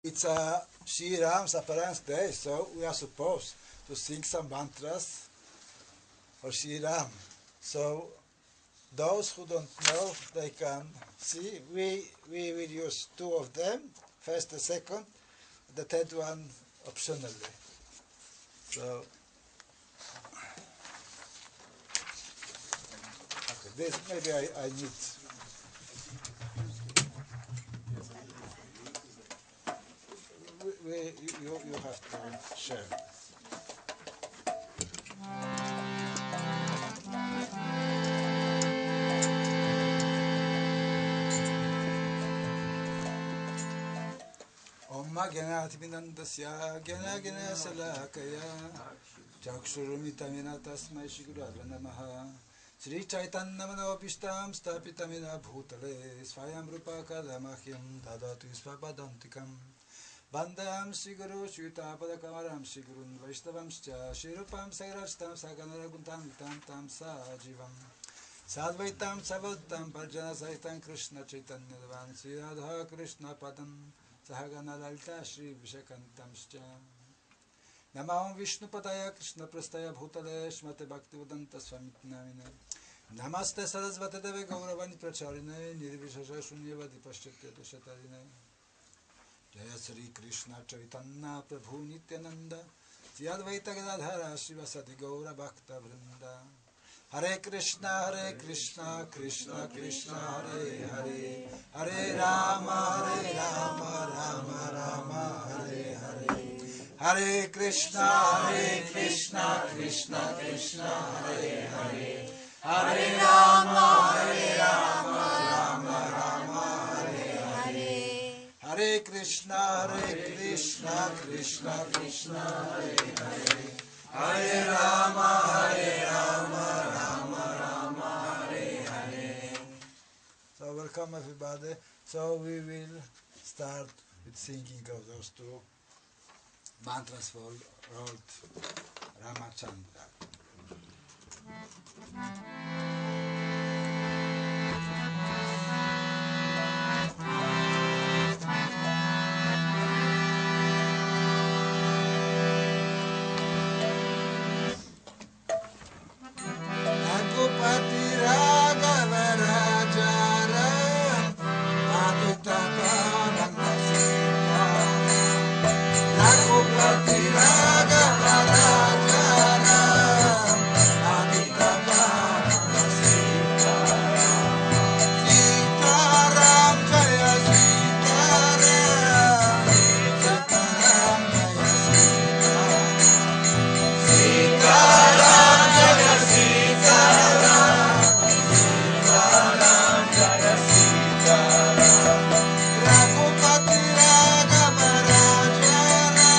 It's Sri Ram's appearance day, so we are supposed to sing some mantras for Sri Ram. So those who don't know, they can see. We will use two of them, first the second, the third one optionally. So, okay, this maybe I need. You have to share. Om Ganatminandasya Gana Gana Salakaya Chakshurumita Tasmai Shigurava Namaha Sri Chaitanya Manopishtam Stapitamina Bhutale Swayam Rupa Kadamahyam Dadatu Svapadantikam Bandam Siguru Shutapada Kamaram Sigurun Vaishtavamscha Shirupam Sairastam Saganaraguntam Tam Sajivam Sadvaitam Savaltam Parjana Saitam Krishna Chaitanya Devan Sri Radha Krishna Padam Sahagana Lalita Shri Vishakantamscha Namam Vishnu Padaya Krishna Prastaya Bhutale Shmate Bhaktivedanta Swami B.A. Namaste Sarasvate Deve Gauravani Pracharine Nirvishasha Shunyavadi Paschatya Shatarine Jaya Sri Krishna Chaitanya Prabhu Nityananda Sri Advaita Gadadhara Shivasati Gaura Bhakta Vrinda Hare Krishna Krishna Krishna Hare Hare Hare Rama Rama Rama Hare Hare Hare Krishna Krishna Krishna Hare Hare Hare Rama Rama Hare Hare Hare Krishna Krishna Krishna Hare Hare Hare Rama Rama Hare Hare. So welcome everybody. So we will start with singing of those two mantras for Lord Ramachandra. Ragupati Raghava Rajara Aditapa Sita Ragupati Raghava Rajara Aditapa Sita Sitaram Jaya Sitaram Sitaram Jaya Sitaram Sitaram Jaya Sitaram Sitaram Jaya Sitaram Ragupati Raghava Rajara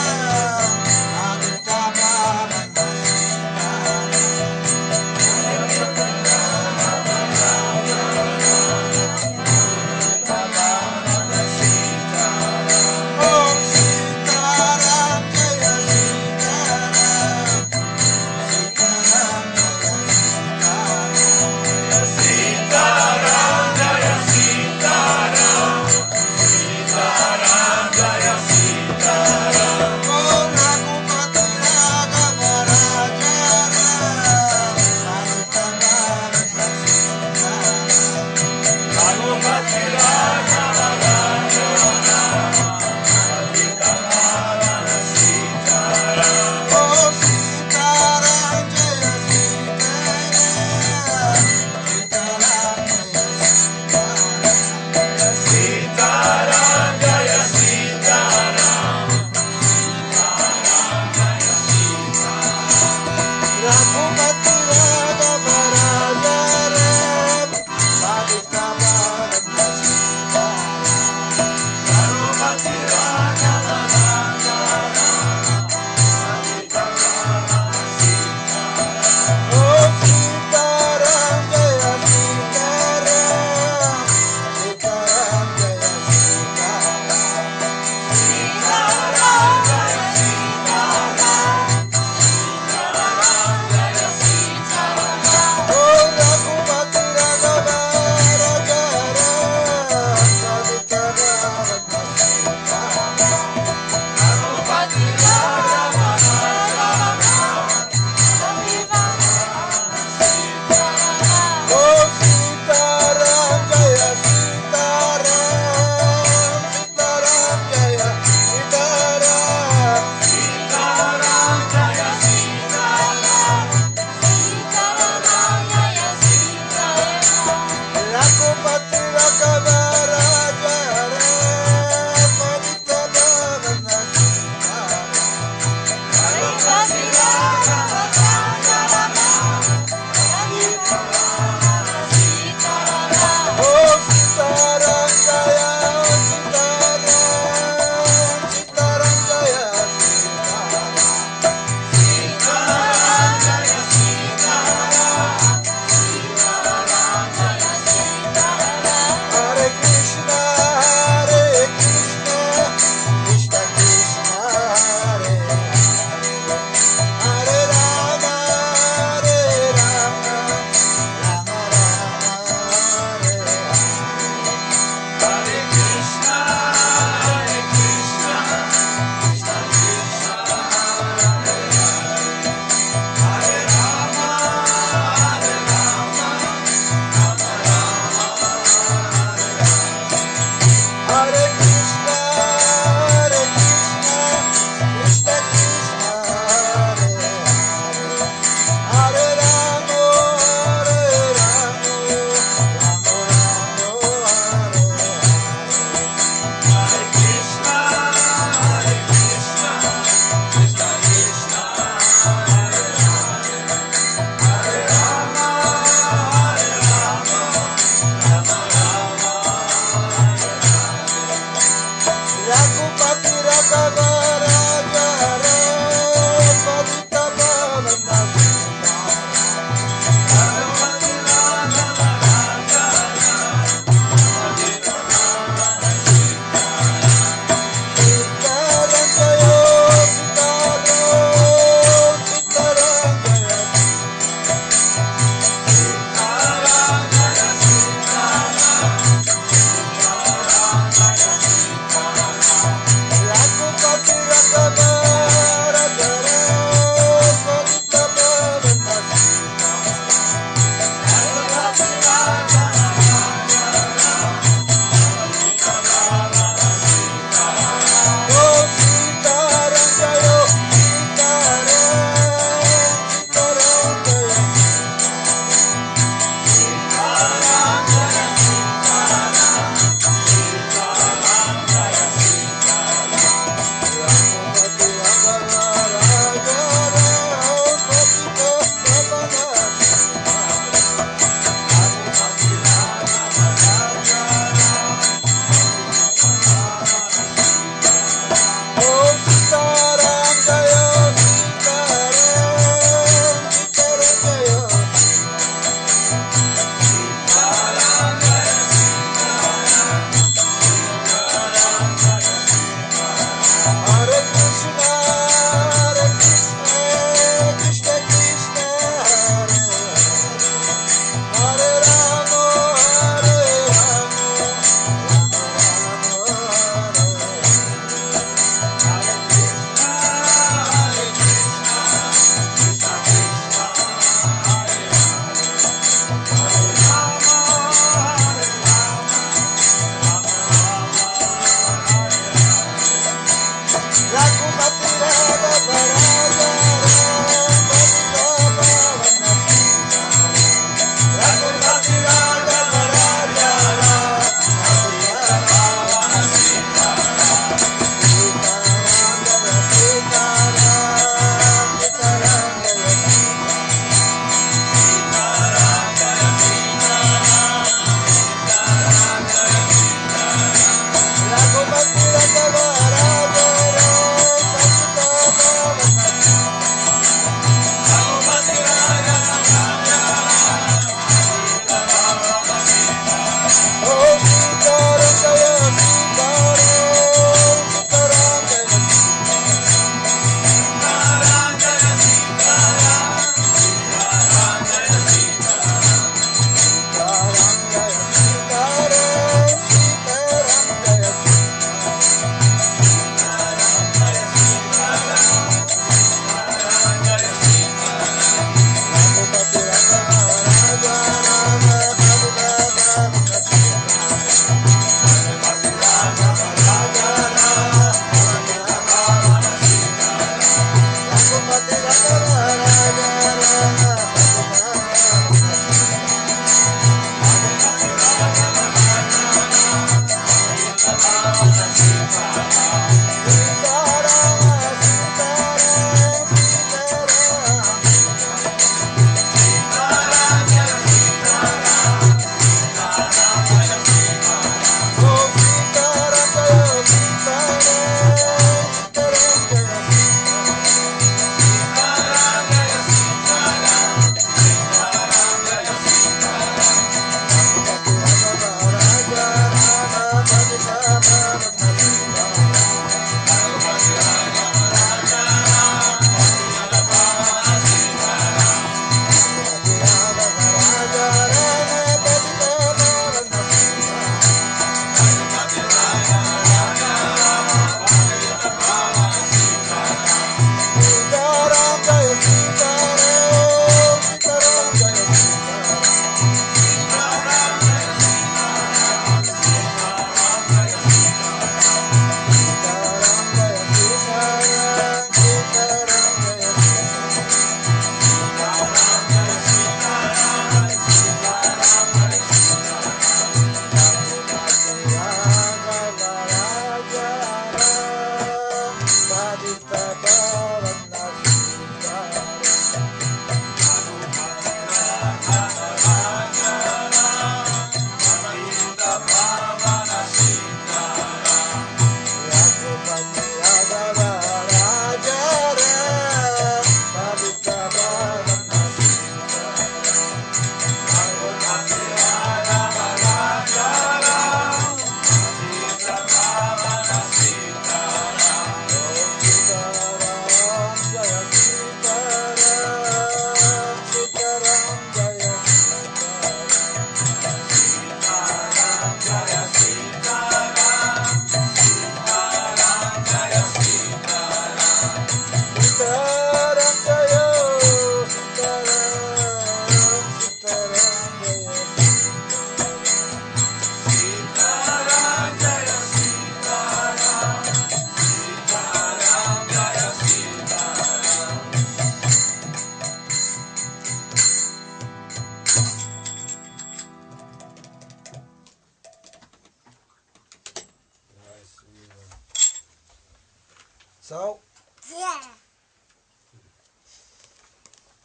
So,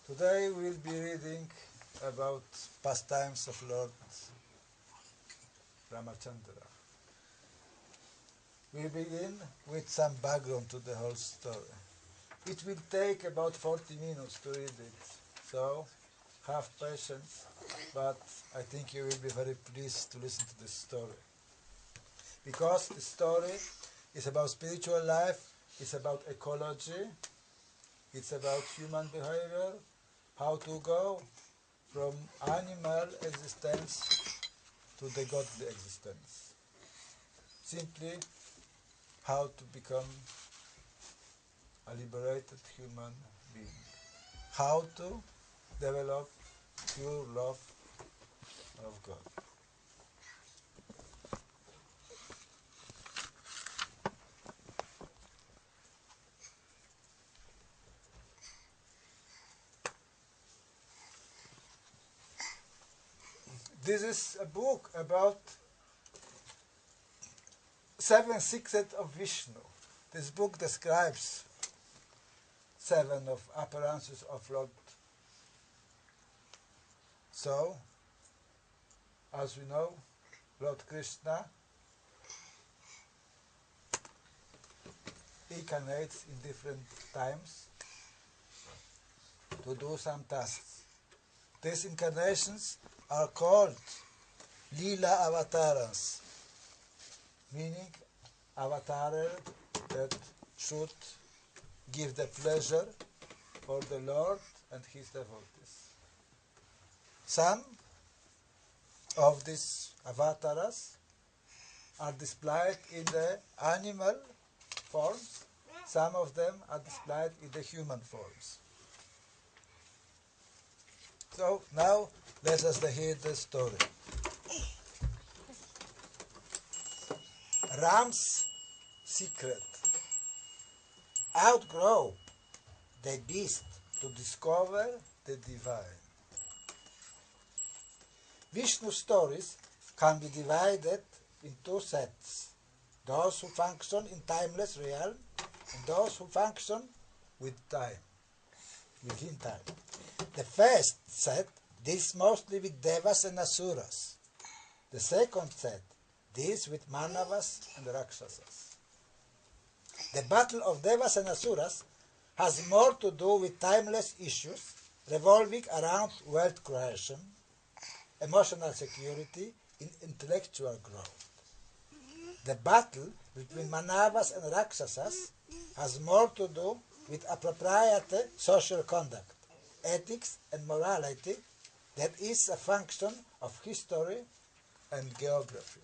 today we'll be reading about pastimes of Lord Ramachandra. We begin with some background to the whole story. It will take about 40 minutes to read it, so have patience, but I think you will be very pleased to listen to this story. Because the story is about spiritual life, it's about ecology, it's about human behavior, how to go from animal existence to the godly existence. Simply how to become a liberated human being. How to develop pure love of God. This is a book about 7 sixths of Vishnu. This book describes 7 of appearances of Lord. So, as we know, Lord Krishna incarnates in different times to do some tasks. These incarnations are called Lila Avatars, meaning avatar that should give the pleasure for the Lord and his devotees. Some of these avatars are displayed in the animal forms, some of them are displayed in the human forms. So now let us hear the story. Ram's secret. Outgrow the beast to discover the divine. Vishnu stories can be divided in 2 sets. Those who function in timeless realm and those who function with time, within time. The first set deals mostly with devas and asuras. The second set deals with manavas and rakshasas. The battle of devas and asuras has more to do with timeless issues revolving around world creation, emotional security, and intellectual growth. The battle between manavas and rakshasas has more to do with appropriate social conduct, ethics and morality that is a function of history and geography.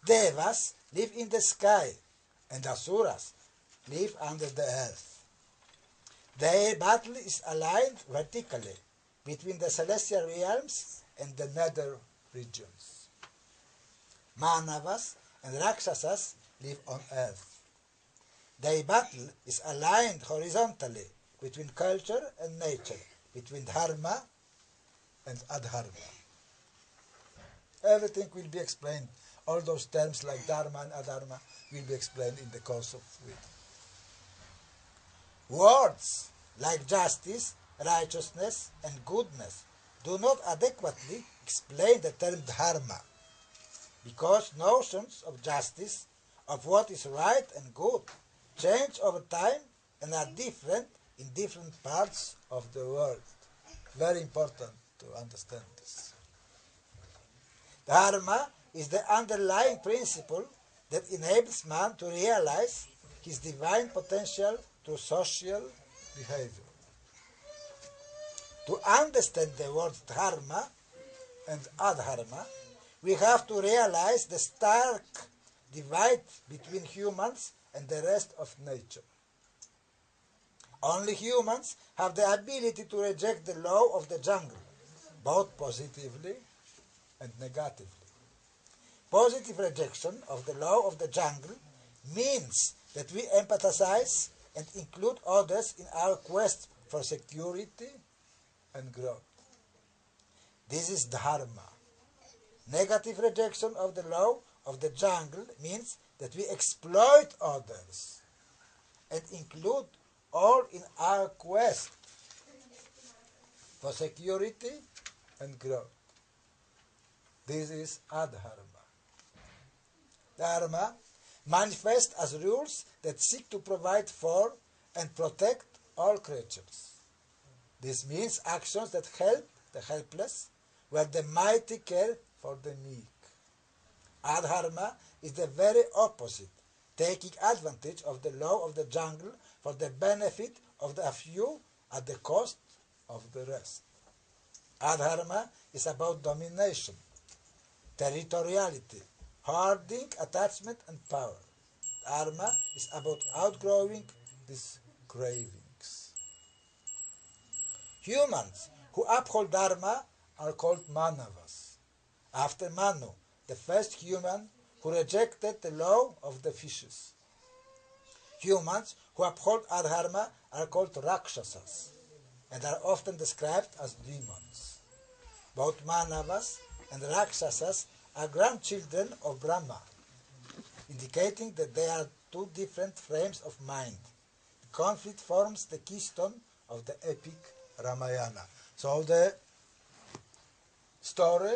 Devas live in the sky and asuras live under the earth. Their battle is aligned vertically between the celestial realms and the nether regions. Manavas and rakshasas live on earth. Their battle is aligned horizontally between culture and nature, between dharma and adharma. Everything will be explained. All those terms like dharma and adharma will be explained in the course of it. Words like justice, righteousness and goodness do not adequately explain the term dharma, because notions of justice, of what is right and good, change over time and are different in different parts of the world. Very important to understand this. Dharma is the underlying principle that enables man to realize his divine potential through social behavior. To understand the words dharma and adharma, we have to realize the stark divide between humans and the rest of nature. Only humans have the ability to reject the law of the jungle, both positively and negatively. Positive rejection of the law of the jungle means that we empathize and include others in our quest for security and growth. This is dharma. Negative rejection of the law of the jungle means that we exploit others and include all in our quest for security and growth. This is adharma. Dharma manifests as rules that seek to provide for and protect all creatures. This means actions that help the helpless, where the mighty care for the meek. Adharma is the very opposite, taking advantage of the law of the jungle for the benefit of the few at the cost of the rest. Adharma is about domination, territoriality, hoarding, attachment and power. Dharma is about outgrowing these cravings. Humans who uphold Dharma are called Manavas, after Manu, the first human who rejected the law of the fishes. Humans who uphold Adharma are called Rakshasas and are often described as demons. Both Manavas and Rakshasas are grandchildren of Brahma, indicating that they are two different frames of mind. The conflict forms the keystone of the epic Ramayana. So the story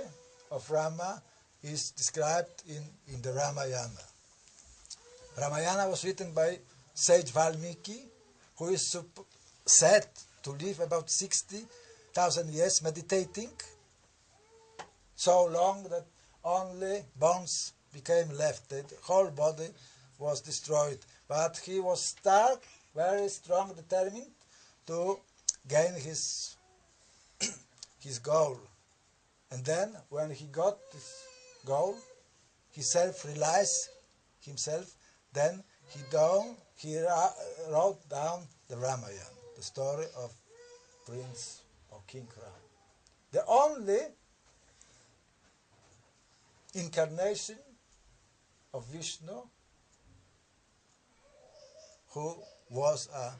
of Rama is described in the Ramayana. Ramayana was written by sage Valmiki, who is said to live about 60,000 years meditating, so long that only bones became left. The whole body was destroyed. But he was stark, very strong, determined to gain his goal. And then, when he got this goal, he self-realized himself. Then he wrote down the Ramayana, the story of Prince or King Ram. The only incarnation of Vishnu who was a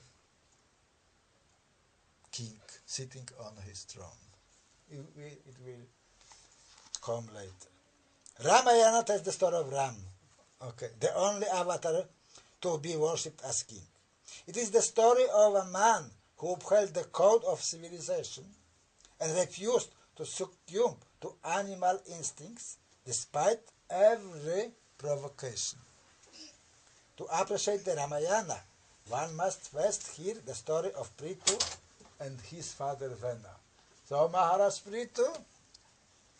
king sitting on his throne. It will come later. Ramayana tells the story of Ram, the only avatar to be worshipped as king. It is the story of a man who upheld the code of civilization and refused to succumb to animal instincts despite every provocation. To appreciate the Ramayana, one must first hear the story of Prithu and his father Vena. So Maharaj Prithu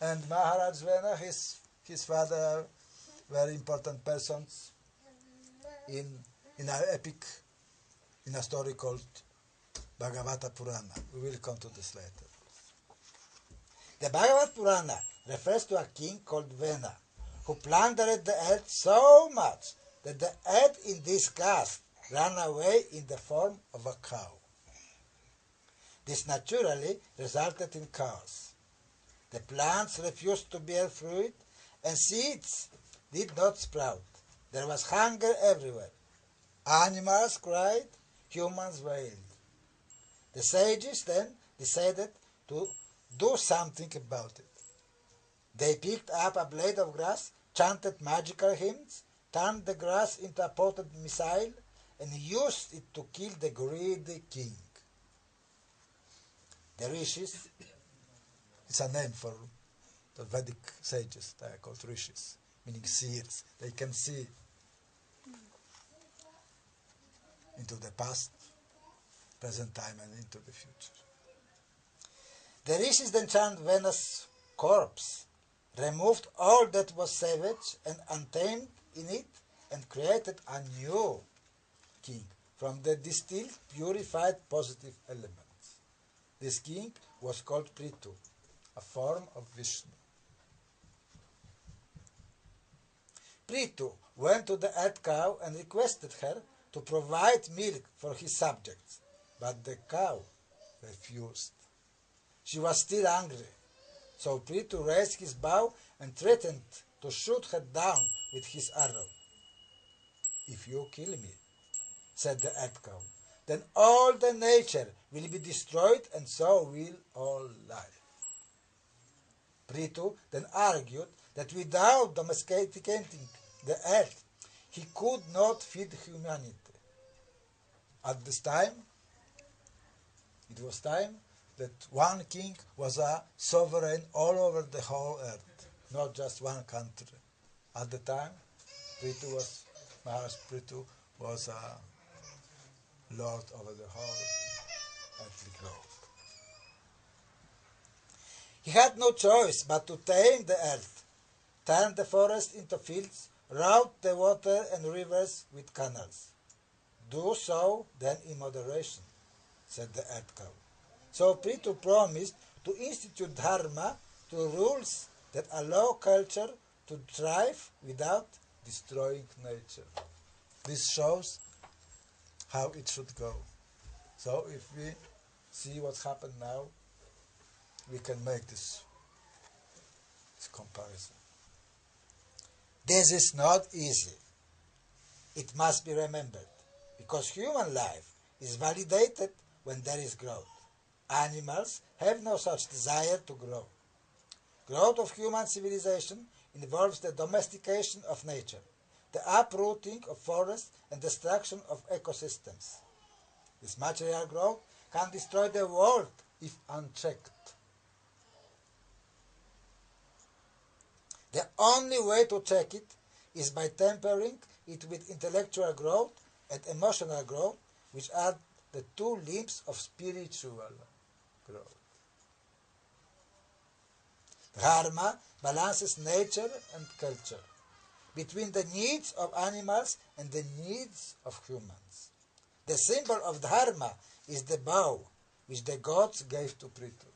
and Maharaj Vena, his father, are very important persons in an epic, in a story called Bhagavata Purana. We will come to this later. The Bhagavad Purana refers to a king called Vena, who plundered the earth so much that the earth in disgust ran away in the form of a cow. This naturally resulted in chaos. The plants refused to bear fruit, and seeds did not sprout. There was hunger everywhere. Animals cried, humans wailed. The sages then decided to do something about it. They picked up a blade of grass, chanted magical hymns, turned the grass into a potent missile, and used it to kill the greedy king. The rishis, it's a name for the Vedic sages, they are called rishis, meaning seers. They can see into the past, present time, and into the future. The rishis then charmed Vena's corpse, removed all that was savage and untamed in it, and created a new king from the distilled, purified, positive elements. This king was called Prithu, a form of Vishnu. Prithu went to the earth cow and requested her to provide milk for his subjects, but the cow refused. She was still angry, so Prithu raised his bow and threatened to shoot her down with his arrow. "If you kill me," said the earth cow, "then all the nature will be destroyed, and so will all life." Prithu then argued that without domesticating the earth, he could not feed humanity. At this time, it was time that one king was a sovereign all over the whole earth, not just one country. At the time, Maharaj Prithu was a lord over the whole earthly globe. He had no choice but to tame the earth, turn the forest into fields, route the water and rivers with canals. "Do so, then in moderation," said the earth cow. So Prithu promised to institute dharma, to rules that allow culture to thrive without destroying nature. This shows how it should go. So if we see what's happened now, we can make this comparison. This is not easy. It must be remembered, because human life is validated when there is growth. Animals have no such desire to grow. Growth of human civilization involves the domestication of nature, the uprooting of forests and destruction of ecosystems. This material growth can destroy the world if unchecked. The only way to check it is by tempering it with intellectual growth and emotional growth, which are the two limbs of spiritual growth. Dharma balances nature and culture between the needs of animals and the needs of humans. The symbol of Dharma is the bow, which the gods gave to Prithu.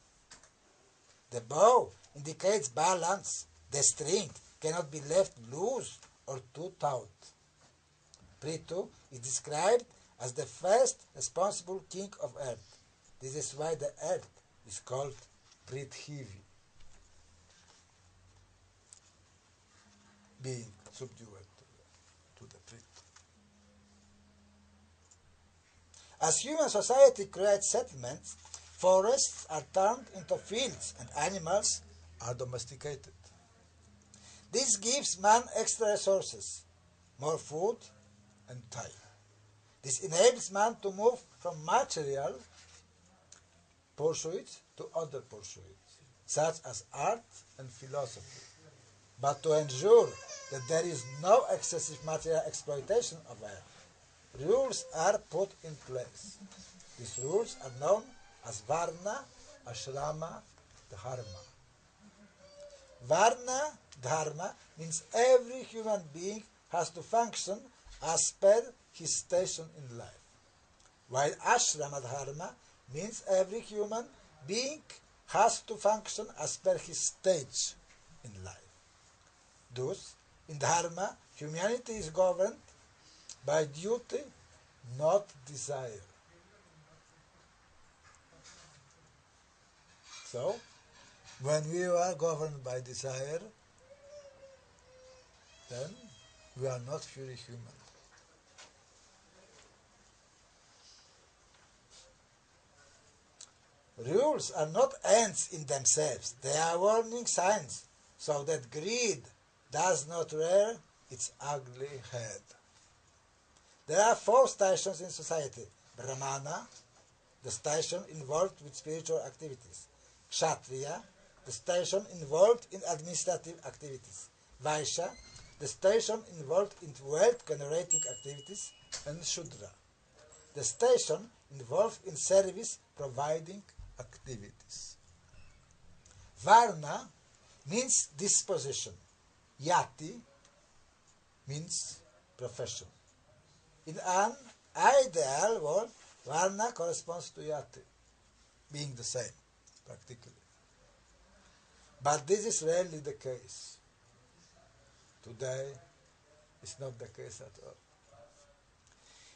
The bow indicates balance. The string cannot be left loose or too taut. Prithu is described as the first responsible king of earth. This is why the earth is called Prithvi, being subdued to the Prithu. As human society creates settlements, forests are turned into fields and animals are domesticated. This gives man extra resources, more food and time. This enables man to move from material pursuits to other pursuits, such as art and philosophy. But to ensure that there is no excessive material exploitation of earth, rules are put in place. These rules are known as Varna, Ashrama, Dharma. Varna Dharma means every human being has to function as per his station in life, while Ashrama Dharma means every human being has to function as per his stage in life. Thus, in Dharma, humanity is governed by duty, not desire. So, when we are governed by desire, then we are not fully human. Rules are not ends in themselves. They are warning signs so that greed does not rear its ugly head. There are 4 stations in society. Brahmana, the station involved with spiritual activities. Kshatriya, the station involved in administrative activities. Vaishya, the station involved in wealth-generating activities. And Shudra, the station involved in service-providing activities. Varna means disposition. Yati means profession. In an ideal world, Varna corresponds to Yati, being the same, practically. But this is rarely the case. Today, it's not the case at all.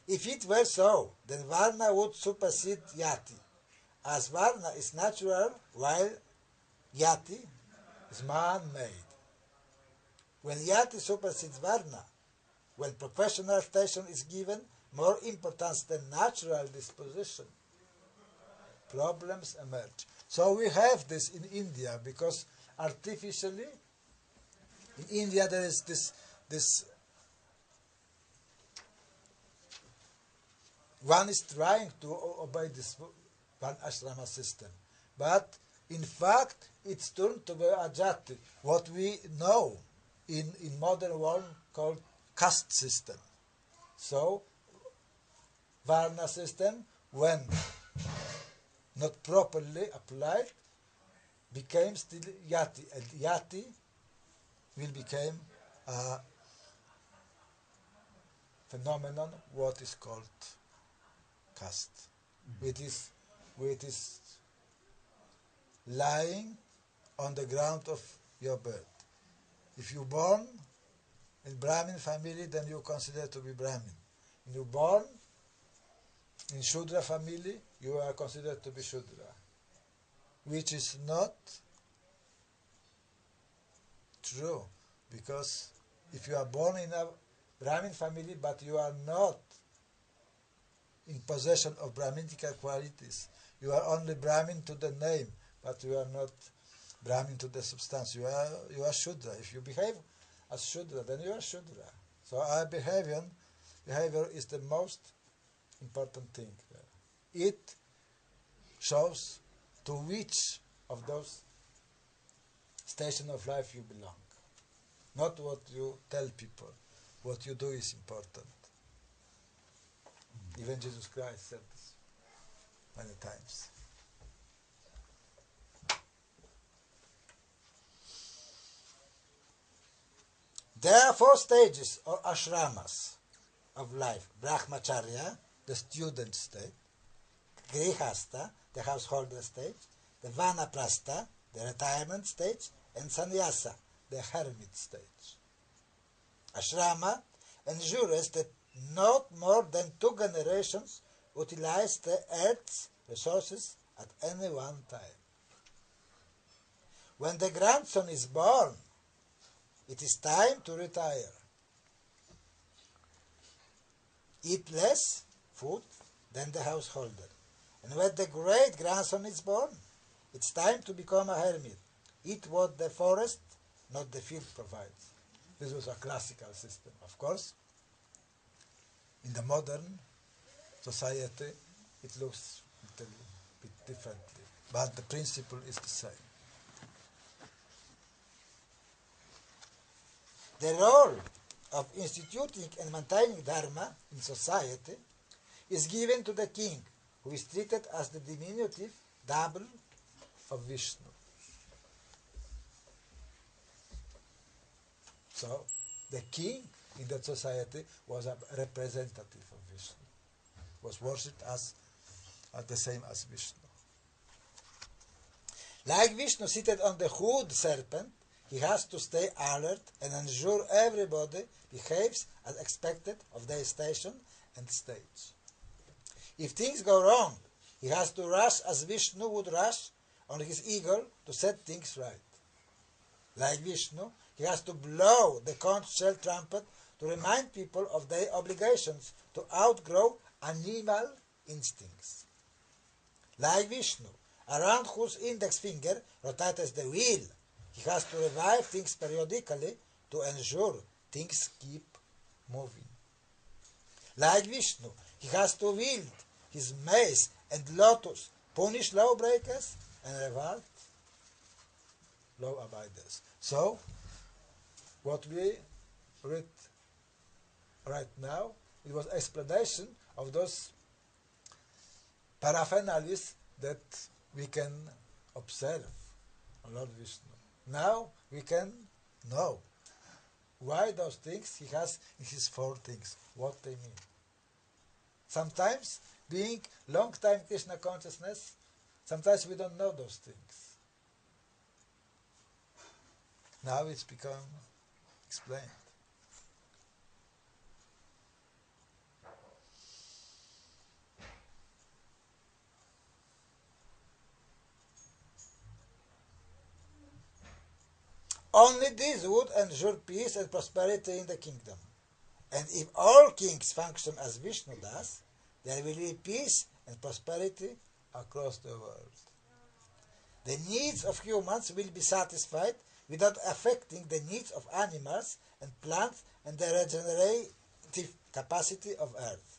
If it were so, then Varna would supersede Yati, as Varna is natural while Yati is man-made. When Yati supersedes Varna, when professional station is given more importance than natural disposition, problems emerge. So we have this in India because artificially, in India there is this one is trying to obey this one ashrama system, but in fact it's turned to be a jati, what we know in modern world called caste system. So Varna system, when not properly applied, became still Yati, and Yati will become a phenomenon what is called caste, which is lying on the ground of your birth. If you born in Brahmin family, then you consider to be Brahmin. If you born in Shudra family, you are considered to be Shudra, which is not true, because if you are born in a Brahmin family but you are not in possession of Brahminical qualities, you are only Brahmin to the name, but you are not Brahmin to the substance. You are Shudra. If you behave as Shudra, then you are Shudra. So our behavior is the most important thing. It shows to which of those stations of life you belong. Not what you tell people. What you do is important. Even Jesus Christ said this many times. There are 4 stages or ashramas of life. Brahmacharya, the student state. Grihastha, the householder stage. The Vanaprastha, the retirement stage. And Sannyasa, the hermit stage. Ashrama ensures that not more than 2 generations utilize the earth's resources at any one time. When the grandson is born, it is time to retire. Eat less food than the householder. And when the great grandson is born, it's time to become a hermit. Eat what the forest, not the field, provides. This was a classical system. Of course, in the modern society, it looks a little bit differently, but the principle is the same. The role of instituting and maintaining dharma in society is given to the king, who is treated as the diminutive double of Vishnu. So, the king in that society was a representative of Vishnu, was worshipped as the same as Vishnu. Like Vishnu seated on the hood serpent, he has to stay alert and ensure everybody behaves as expected of their station and stage. If things go wrong, he has to rush as Vishnu would rush on his eagle to set things right. Like Vishnu, he has to blow the conch shell trumpet to remind people of their obligations to outgrow animal instincts. Like Vishnu, around whose index finger rotates the wheel, he has to revive things periodically to ensure things keep moving. Like Vishnu, he has to wield his mace and lotus, punish lawbreakers and reward law abiders. So, what we read right now, it was explanation of those paraphernalias that we can observe on Lord Vishnu. Now we can know why those things he has in his 4 things, what they mean. Sometimes, being long-time Krishna consciousness, sometimes we don't know those things. Now it's become explained. Only this would ensure peace and prosperity in the kingdom. And if all kings function as Vishnu does, there will be peace and prosperity across the world. The needs of humans will be satisfied without affecting the needs of animals and plants and the regenerative capacity of earth.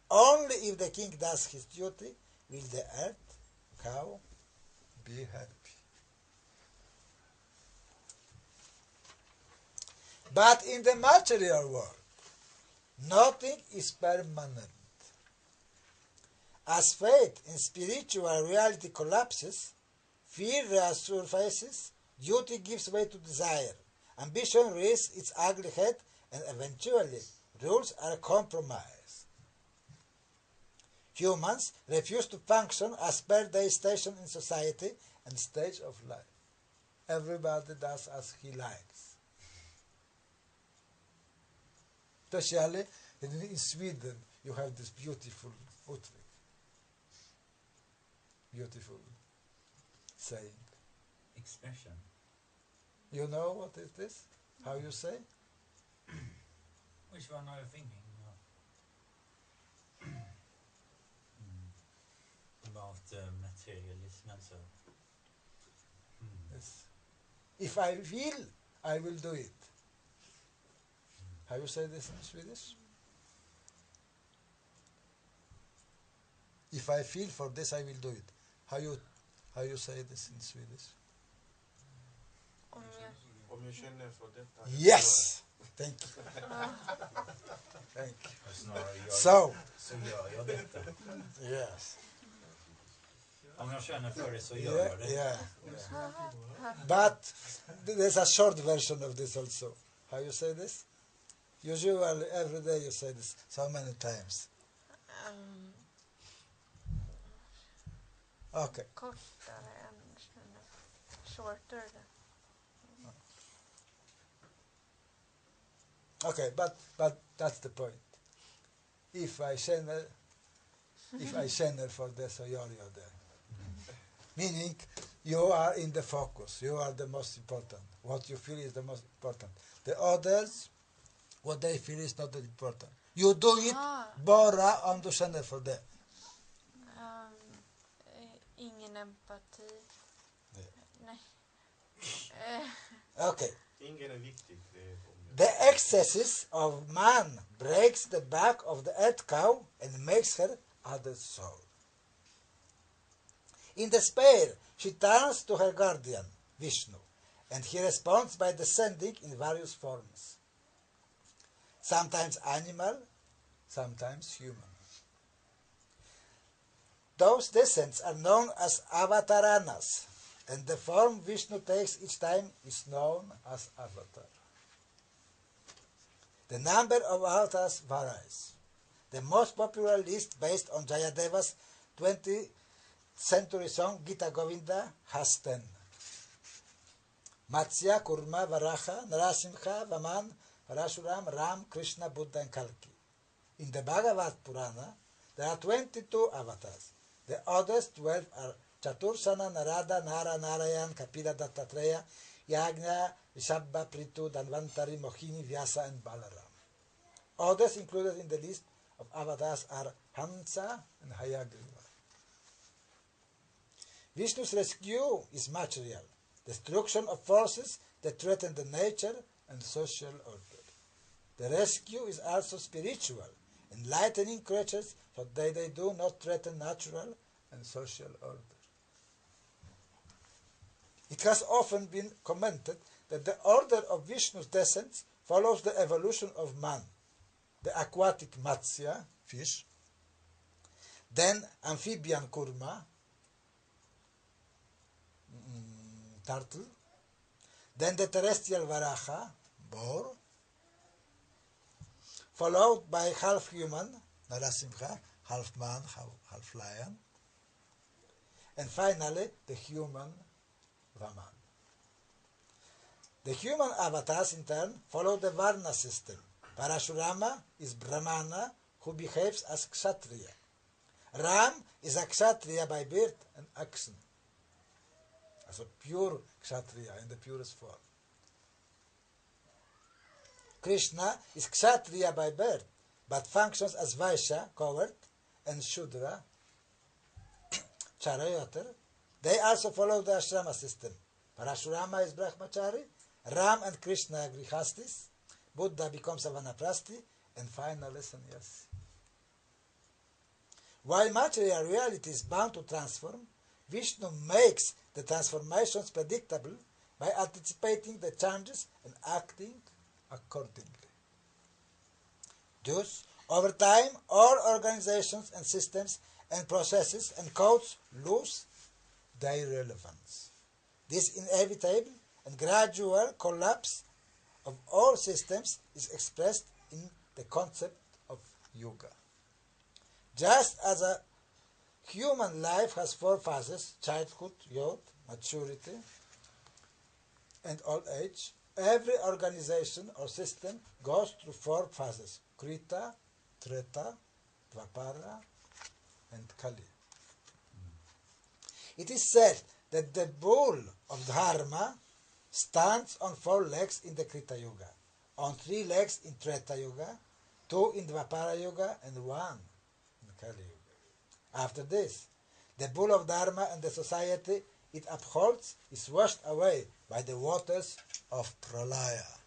Only if the king does his duty will the earth, cow, be happy. But in the material world, nothing is permanent. As faith in spiritual reality collapses, fear resurfaces, duty gives way to desire, ambition rears its ugly head, and eventually rules are compromised. Humans refuse to function as per their station in society and stage of life. Everybody does as he likes. Especially in Sweden, you have this beautiful uttryck, beautiful saying. Expression. You know what it is? How you say? Which one are you thinking of? About materialism and so. Yes. If I will, I will do it. How you say this in Swedish? If I feel for this, I will do it. How you say this in Swedish? Om jag känner för detta. Yes! Thank you. Thank you. Snarare So, så gör jag detta. yes. Om jag känner för det så gör jag det. Yeah. But there's a short version of this also. How you say this? Usually, every day you say this so many times. Okay. Kortare än shorter. Okay, but that's the point. If I känner för det så gör jag det. Meaning, you are in the focus. You are the most important. What you feel is the most important. The others, what they feel is not that important. You do it bara om du känner för det. Ingen empati. Nej. Okay. Ingen är viktig. The excesses of man breaks the back of the earth cow and makes her other soul. In despair, she turns to her guardian, Vishnu, and he responds by descending in various forms. Sometimes animal, sometimes human. Those descents are known as avataranas, and the form Vishnu takes each time is known as avatar. The number of avatars varies. The most popular list, based on Jayadeva's 20th century song Gita Govinda, has 10. Matsya, Kurma, Varaha, Narasimha, Vaman, Parashuram, Ram, Krishna, Buddha and Kalki. In the Bhagavad Purana, there are 22 avatars. The others 12 are Chatursana, Narada, Nara, Narayan, Kapila, Dattatreya, Yagna, Vishabha, Prithu, Dhanvantari, Mohini, Vyasa and Balaram. Others included in the list of avatars are Hansa and Hayagriva. Vishnu's rescue is material, destruction of forces that threaten the nature and social order. The rescue is also spiritual, enlightening creatures so that they do not threaten natural and social order. It has often been commented that the order of Vishnu's descents follows the evolution of man, the aquatic Matsya, fish, then amphibian Kurma, turtle, then the terrestrial Varaha, boar, followed by half human, Narasimha, half man, half lion, and finally the human Vaman. The human avatars in turn follow the Varna system. Parashurama is Brahmana who behaves as Kshatriya. Ram is a Kshatriya by birth and action, as a pure Kshatriya in the purest form. Krishna is Kshatriya by birth, but functions as Vaishya, coward, and Shudra, Charayotar. They also follow the ashrama system. Parashurama is Brahmachari, Ram and Krishna are Grihastis, Buddha becomes a Vanaprasti, and finally Sannyasi. While material reality is bound to transform, Vishnu makes the transformations predictable by anticipating the changes and acting accordingly. Thus, over time, all organizations and systems and processes and codes lose their relevance. This inevitable and gradual collapse of all systems is expressed in the concept of yoga. Just as a human life has 4 phases, childhood, youth, maturity, and old age, every organization or system goes through 4 phases, Krita, Treta, Dvapara, and Kali. It is said that the bull of Dharma stands on 4 legs in the Krita Yuga, on 3 legs in Treta Yuga, 2 in Dvapara Yuga, and 1 in Kali Yuga. After this, the bull of Dharma and the society it upholds is washed away by the waters of pralaya,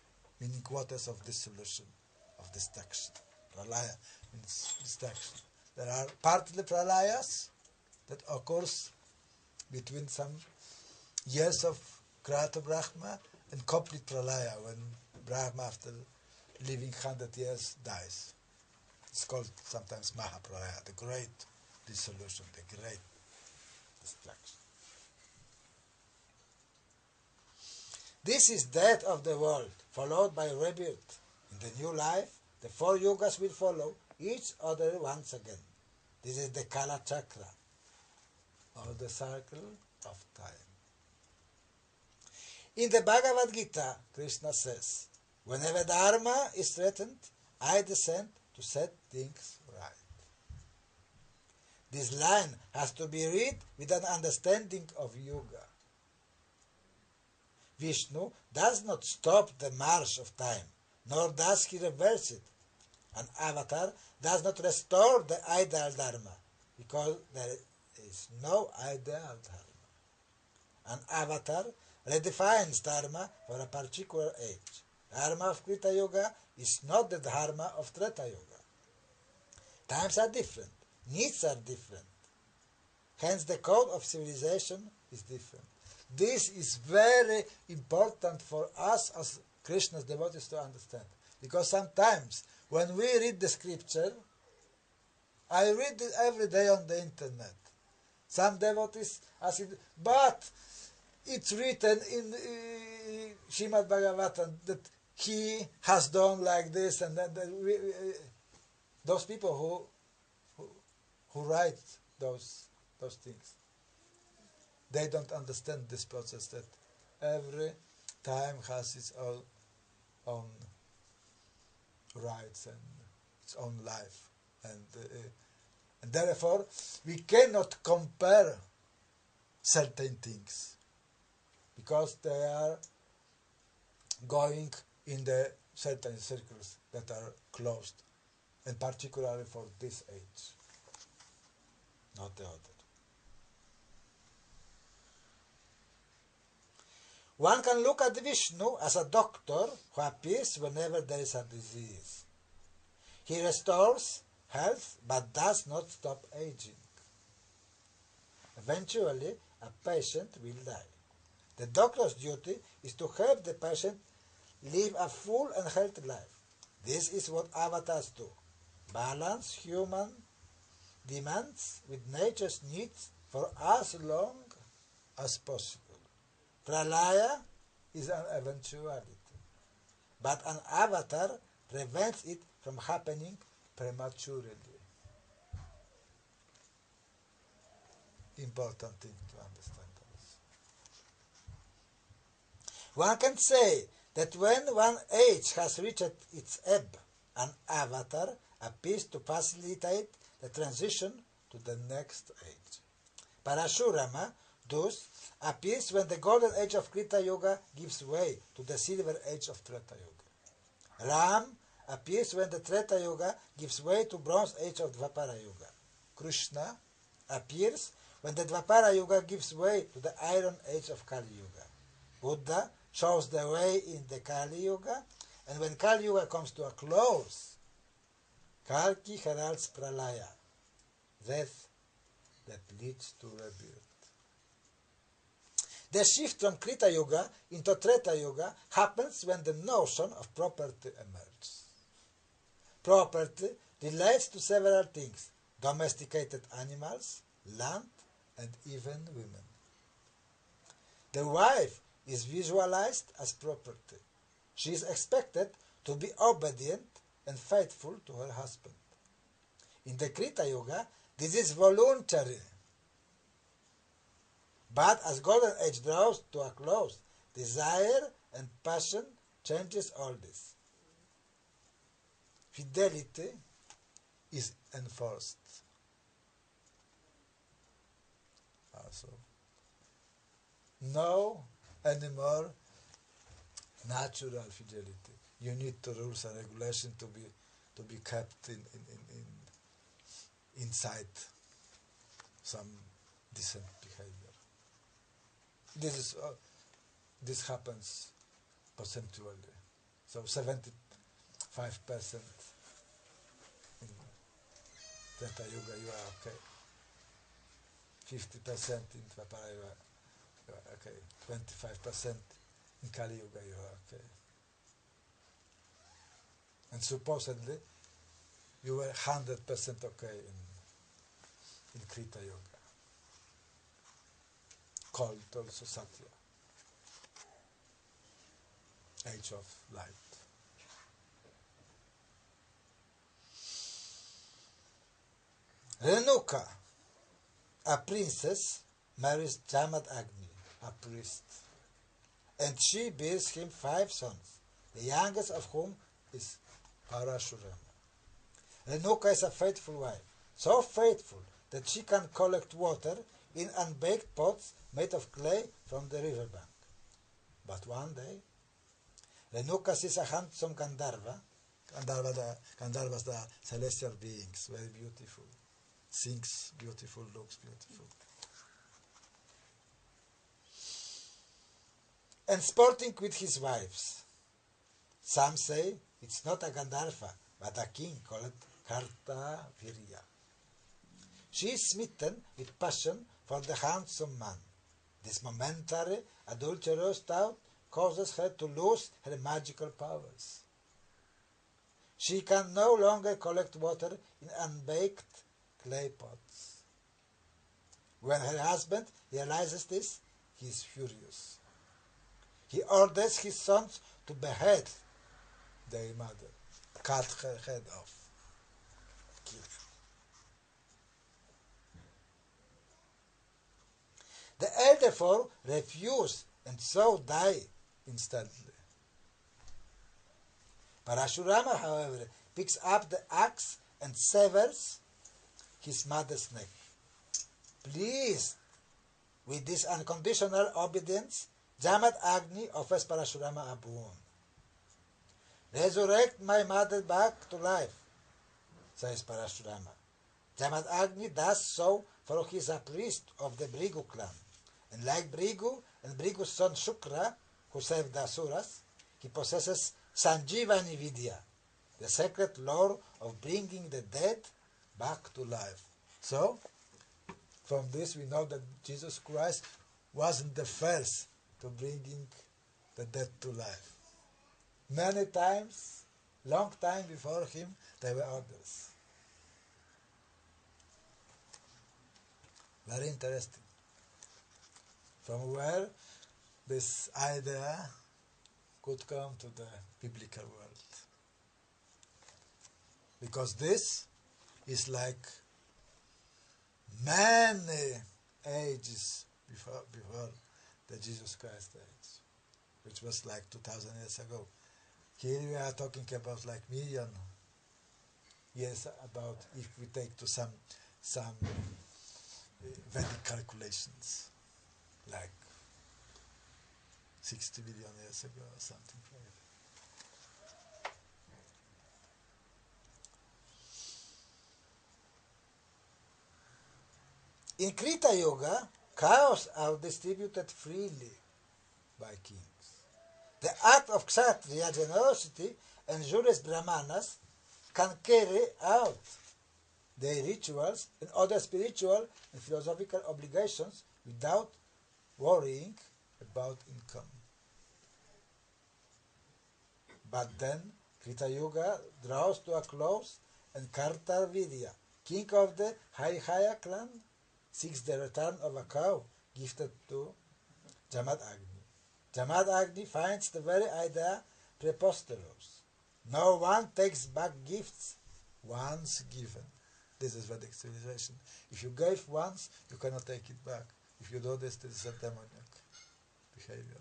meaning waters of dissolution, of destruction. Pralaya means destruction. There are partly pralayas that occurs between some years of Kriyat Brahma and complete pralaya, when Brahma, after living 100 years, dies. It's called sometimes Mahapralaya, the great dissolution, the great destruction. This is death of the world, followed by rebirth. In the new life, the four yugas will follow each other once again. This is the Kala Chakra, or the circle of time. In the Bhagavad Gita, Krishna says, whenever Dharma is threatened, I descend to set things right. This line has to be read with an understanding of yoga. Vishnu does not stop the march of time, nor does he reverse it. An avatar does not restore the ideal Dharma, because there is no ideal Dharma. An avatar redefines Dharma for a particular age. Dharma of Krita Yoga is not the Dharma of Treta Yoga. Times are different, needs are different. Hence the code of civilization is different. This is very important for us as Krishna's devotees to understand. Because sometimes when we read the scripture, I read it every day on the internet. Some devotees ask it, but it's written in Srimad Bhagavatam that he has done like this, and that those people who write those things, they don't understand this process, that every time has its own rights and its own life, and therefore we cannot compare certain things because they are going in the certain circles that are closed, and particularly for this age, not the other. One can look at Vishnu as a doctor who appears whenever there is a disease. He restores health but does not stop aging. Eventually, a patient will die. The doctor's duty is to help the patient live a full and healthy life. This is what avatars do. Balance human demands with nature's needs for as long as possible. Pralaya is an eventuality, but an avatar prevents it from happening prematurely. Important thing to understand also. One can say that when one age has reached its ebb, an avatar appears to facilitate the transition to the next age. Parashurama thus appears when the golden age of Krita Yoga gives way to the silver age of Treta Yoga. Ram appears when the Treta Yoga gives way to bronze age of Dvapara Yoga. Krishna appears when the Dvapara Yoga gives way to the iron age of Kali Yoga. Buddha shows the way in the Kali Yoga, and when Kali Yoga comes to a close, Kalki heralds Pralaya, death that leads to rebirth. The shift from Krita Yoga into Treta Yoga happens when the notion of property emerges. Property relates to several things: domesticated animals, land, and even women. The wife is visualized as property. She is expected to be obedient and faithful to her husband. In the Krita Yoga, this is voluntary. But as Golden Age draws to a close, desire and passion changes all this. Fidelity is enforced. Also, no anymore natural fidelity. You need the rules and regulations to be kept inside some decent behavior. this happens percentually. So 75% in Treta Yuga you are okay. 50% in Dvapara you are okay. 25% in Kali Yuga you are okay. And supposedly you were 100% okay in Krita Yoga, called also Satya, age of light. Renuka, a princess, marries Jamad Agni, a priest, and she bears him 5 sons, the youngest of whom is Parashurama. Renuka is a faithful wife, so faithful that she can collect water in unbaked pots made of clay from the riverbank. But one day, Renuka sees a handsome Gandharva. Gandharvas, the celestial beings, very beautiful. Sings beautiful, looks beautiful. And sporting with his wives. Some say it's not a Gandharva, but a king called Kartavirya. She is smitten with passion for the handsome man. This momentary adulterous thought causes her to lose her magical powers. She can no longer collect water in unbaked clay pots. When her husband realizes this, he is furious. He orders his sons to behead their mother, cut her head off, kill her. The elder four refuse and so die instantly. Parashurama, however, picks up the axe and severs his mother's neck. Pleased with this unconditional obedience, Jamad Agni offers Parashurama a boon. Resurrect my mother back to life, says Parashurama. Jamad Agni does so, for he is a priest of the Bhrigu clan. And like Bhrigu and Bhrigu's son Shukra, who saved the Asuras, he possesses Sanjivani Vidya, the secret lore of bringing the dead back to life. So, from this we know that Jesus Christ wasn't the first to bringing the dead to life. Many times, long time before him, there were others. Very interesting. From where this idea could come to the biblical world. Because this is like many ages before the Jesus Christ age, which was like 2000 years ago. Here we are talking about like million years, about if we take to some Vedic calculations, like 60 billion years ago or something like that. In Krita Yoga, cows are distributed freely by kings. The act of Kshatriya generosity ensures Brahmanas can carry out their rituals and other spiritual and philosophical obligations without worrying about income. But then Krita Yuga draws to a close, and Kartavirya, king of the Haihaya clan, seeks the return of a cow gifted to Jamad Agni. Jamad Agni finds the very idea preposterous. No one takes back gifts once given. This is Vedic civilization. If you gave once, you cannot take it back. If you do this, this is a demoniac behavior.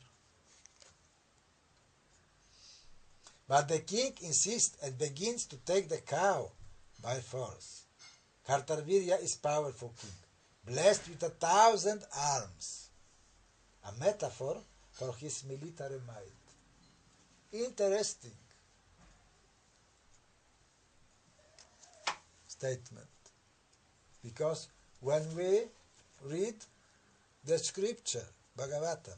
But the king insists and begins to take the cow by force. Kartavirya is powerful king, blessed with 1,000 arms, a metaphor for his military might. Interesting statement, because when we read the scripture Bhagavatam.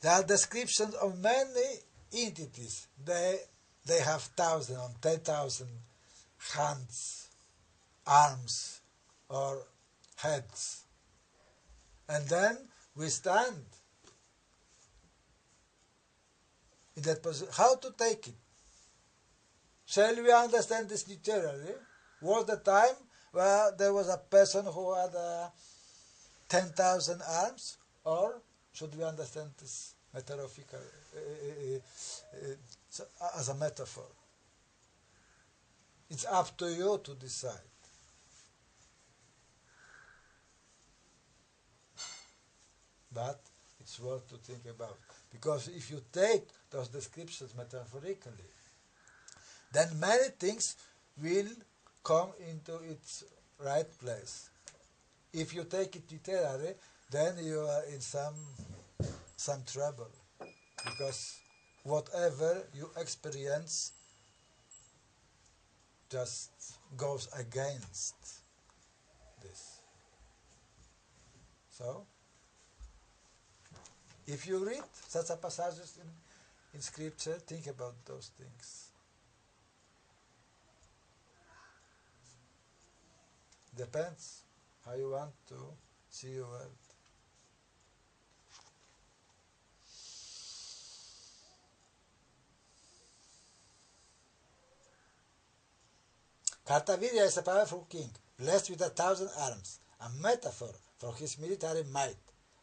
There are descriptions of many entities. They have 1,000 or 10,000 hands, arms, or heads. And then we stand in that position. How to take it? Shall we understand this literally? Was the time where there was a person who had 10,000 arms? Or should we understand this metaphorical, as a metaphor? It's up to you to decide. But it's worth to think about. Because if you take those descriptions metaphorically, then many things will come into its right place. If you take it literally, then you are in some trouble. Because whatever you experience just goes against this. So, if you read such a passages in scripture, think about those things. Depends how you want to see your world. Kartavirya is a powerful king, blessed with 1,000 arms, a metaphor for his military might,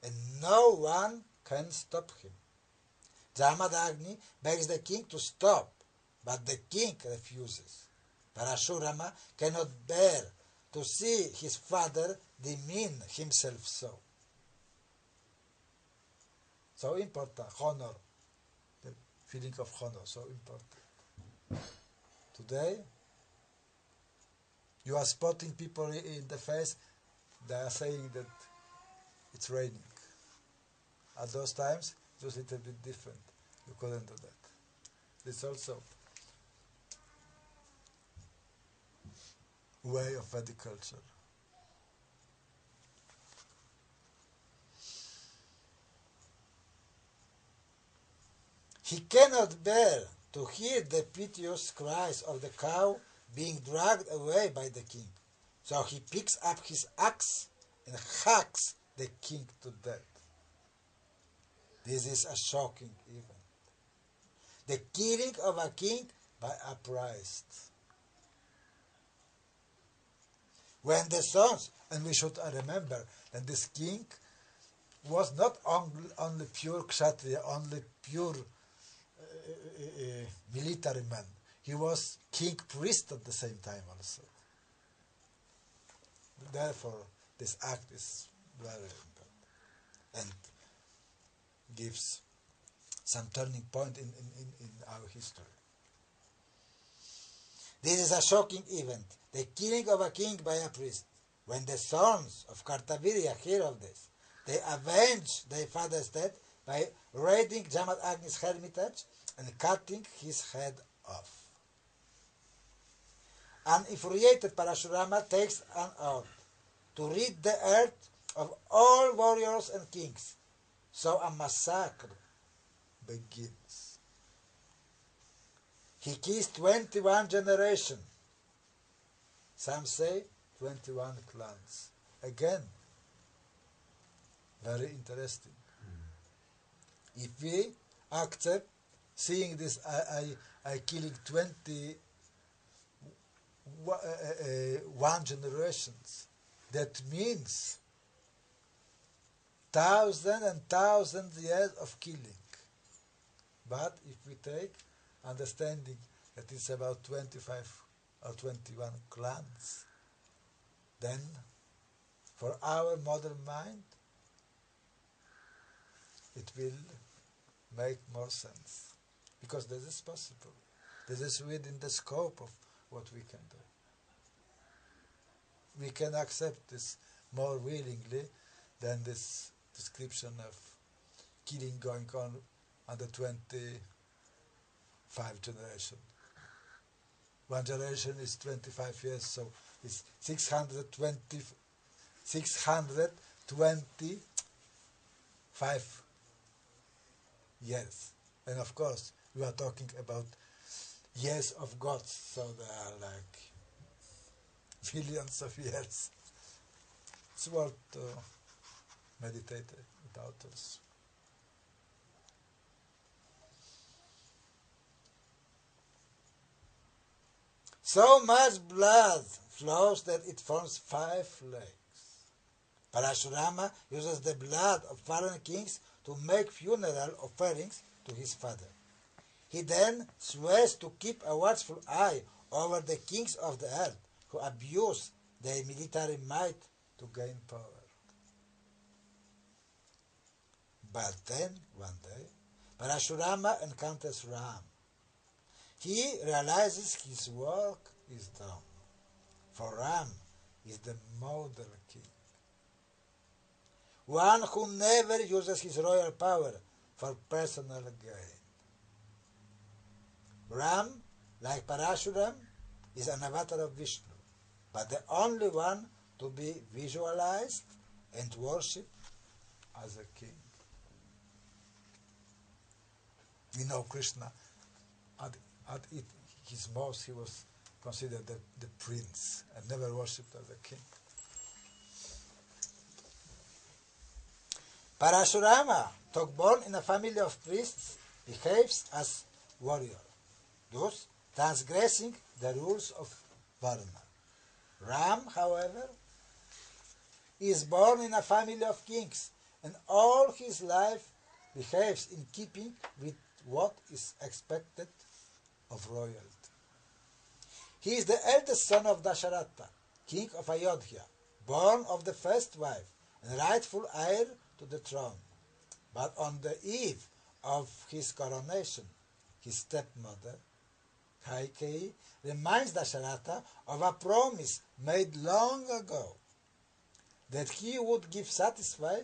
and no one can stop him. Jamadagni begs the king to stop, but the king refuses. Parashurama cannot bear to see his father demean himself so. So important, honor, the feeling of honor, so important. Today, you are spotting people in the face, they are saying that it's raining. At those times, it was a little bit different. You couldn't do that. It's also way of Vedic culture. He cannot bear to hear the piteous cries of the cow being dragged away by the king. So he picks up his axe and hacks the king to death. This is a shocking event. The killing of a king by a priest. When the sons, and we should remember that this king was not only pure kshatriya, only pure military man. He was king priest at the same time also. Therefore, this act is very important and gives some turning point in our history. This is a shocking event, the killing of a king by a priest. When the sons of Kartavirya hear of this, they avenge their father's death by raiding Jamadagni's hermitage and cutting his head off. An infuriated Parashurama takes an oath to rid the earth of all warriors and kings. So a massacre begins. He kills 21 generations. Some say 21 clans. Again, very interesting. If we accept seeing this, I killing 21 generations, that means 1,000 and 1,000 years of killing. But if we take understanding that it's about 25 or 21 clans, then for our modern mind it will make more sense, because this is possible. This is within the scope of what we can do. We can accept this more willingly than this description of killing going on under 25 generations. One generation is 25 years, so it's 620 5 years. And of course, we are talking about years of gods, so they are like billions of years. It's worth to meditate about this. So much blood flows that it forms 5 lakes. Parashurama uses the blood of fallen kings to make funeral offerings to his father. He then swears to keep a watchful eye over the kings of the earth who abuse their military might to gain power. But then, one day, Parashurama encounters Ram. He realizes his work is done, for Ram is the model king, one who never uses his royal power for personal gain. Ram, like Parashuram, is an avatar of Vishnu, but the only one to be visualized and worshipped as a king. We know Krishna, at his most he was considered the prince and never worshipped as a king. Parashurama, though born in a family of priests, behaves as warrior, thus transgressing the rules of Varna. Ram, however, is born in a family of kings, and all his life behaves in keeping with what is expected of royalty. He is the eldest son of Dasharatha, king of Ayodhya, born of the first wife and rightful heir to the throne. But on the eve of his coronation, his stepmother, Kaikeyi, reminds Dasharatha of a promise made long ago, that he would give satisfied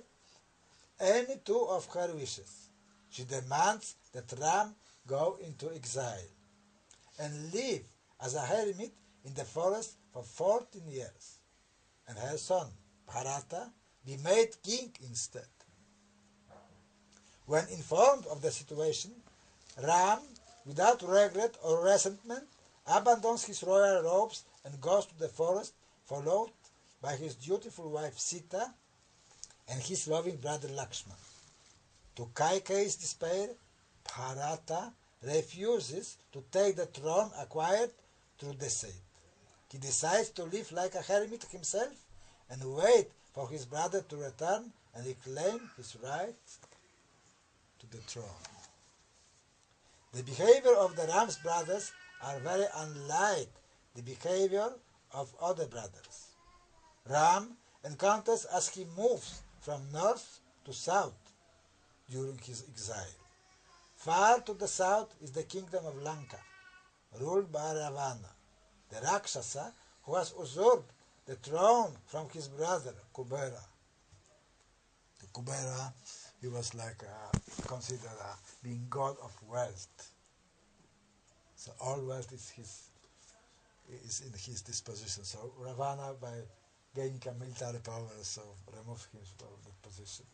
any 2 of her wishes. She demands that Ram go into exile and live as a hermit in the forest for 14 years, and her son, Bharata, be made king instead. When informed of the situation, Ram, without regret or resentment, abandons his royal robes and goes to the forest, followed by his dutiful wife Sita and his loving brother Lakshman. To Kaikeyi's despair, Bharata refuses to take the throne acquired through deceit. He decides to live like a hermit himself and wait for his brother to return and reclaim his right to the throne. The behavior of the Ram's brothers are very unlike the behavior of other brothers. Ram encounters as he moves from north to south during his exile. Far to the south is the kingdom of Lanka, ruled by Ravana, the Rakshasa who has usurped the throne from his brother Kubera. The Kubera, he was like considered being god of wealth. So all wealth is in his disposition. So Ravana, by gaining a military power, so removed him from that position.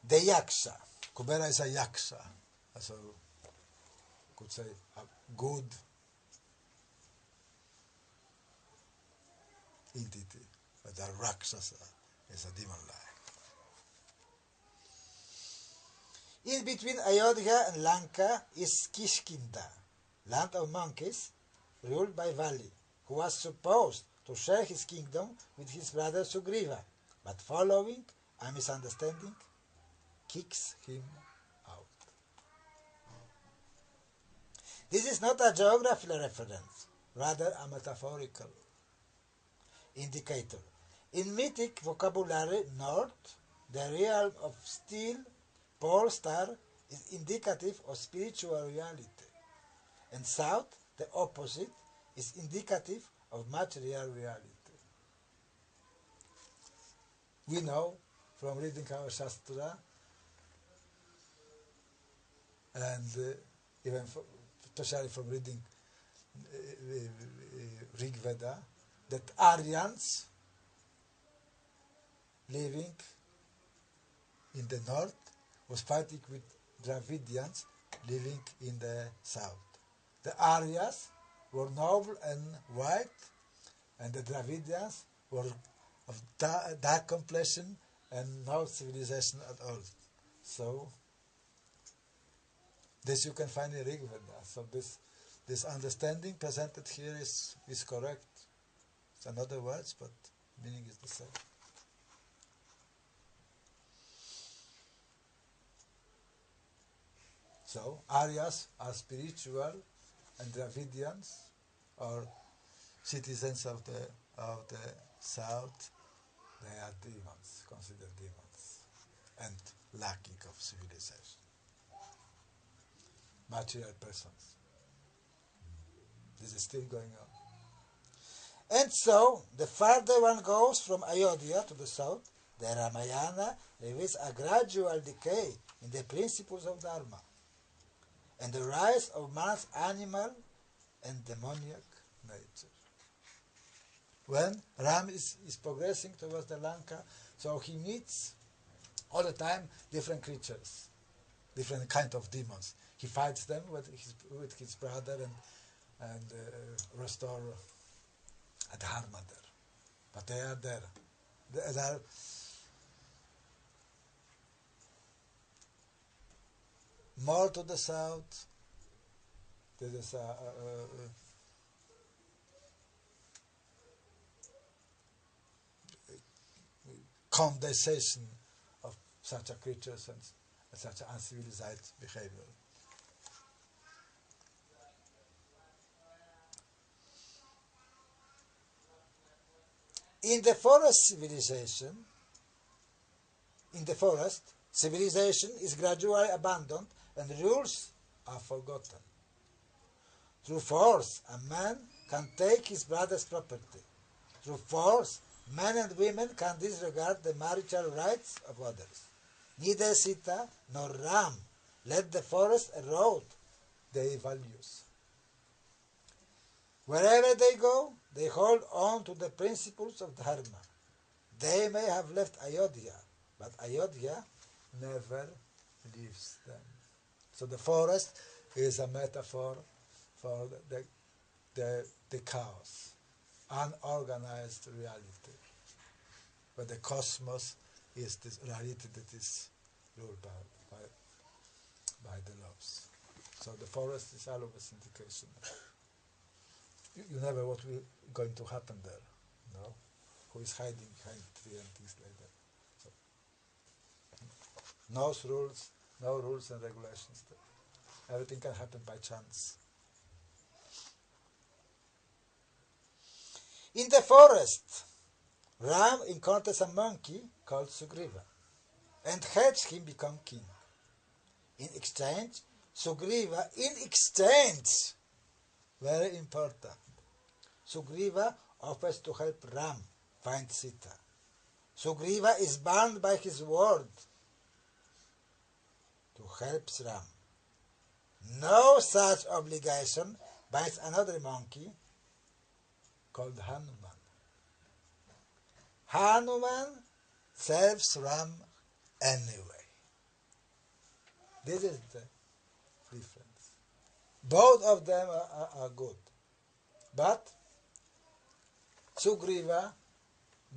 The Yaksha. Kubera is a Yaksha. So could say a good entity, but a Rakshasa is a demon-like. In between Ayodhya and Lanka is Kishkinda, land of monkeys, ruled by Vali, who was supposed to share his kingdom with his brother Sugriva, but following a misunderstanding, kicks him out. This is not a geographical reference, rather a metaphorical indicator. In mythic vocabulary, north, the realm of steel, pole star, is indicative of spiritual reality, and south, the opposite, is indicative of material reality. We know from reading our Shastra and even especially from reading Rig Veda, that Aryans living in the north was fighting with Dravidians living in the south. The Aryas were noble and white, and the Dravidians were of dark complexion and no civilization at all. So this you can find in Rig Veda. So this understanding presented here is correct. It's another words, but meaning is the same. So Aryas are spiritual, and Dravidians are citizens of the south. They are demons, considered demons, and lacking of civilization. Material persons. This is still going on. And so, the farther one goes from Ayodhya to the south, the Ramayana reveals a gradual decay in the principles of Dharma, and the rise of man's animal and demoniac nature. When Ram is progressing towards the Lanka, so he meets all the time different creatures, different kind of demons. He fights them with his brother and restore dharma there. But they are there. They are more to the south. There is a condensation of such a creatures and such an uncivilized behavior. In the forest civilization is gradually abandoned and rules are forgotten. Through force, a man can take his brother's property. Through force, men and women can disregard the marital rights of others. Neither Sita nor Ram let the forest erode their values. Wherever they go, they hold on to the principles of Dharma. They may have left Ayodhya, but Ayodhya never leaves them. So the forest is a metaphor for the chaos, unorganized reality, but the cosmos is this reality that is ruled by the laws. So the forest is always indication. You never know what will going to happen there, no? Who is hiding behind the tree and things like that. So, no rules and regulations there. Everything can happen by chance. In the forest, Ram encounters a monkey called Sugriva and helps him become king. In exchange, very important, Sugriva offers to help Ram find Sita. Sugriva is bound by his word to help Ram. No such obligation binds another monkey called Hanuman. Hanuman serves Ram anyway. This is the difference. Both of them are good. But Sugriva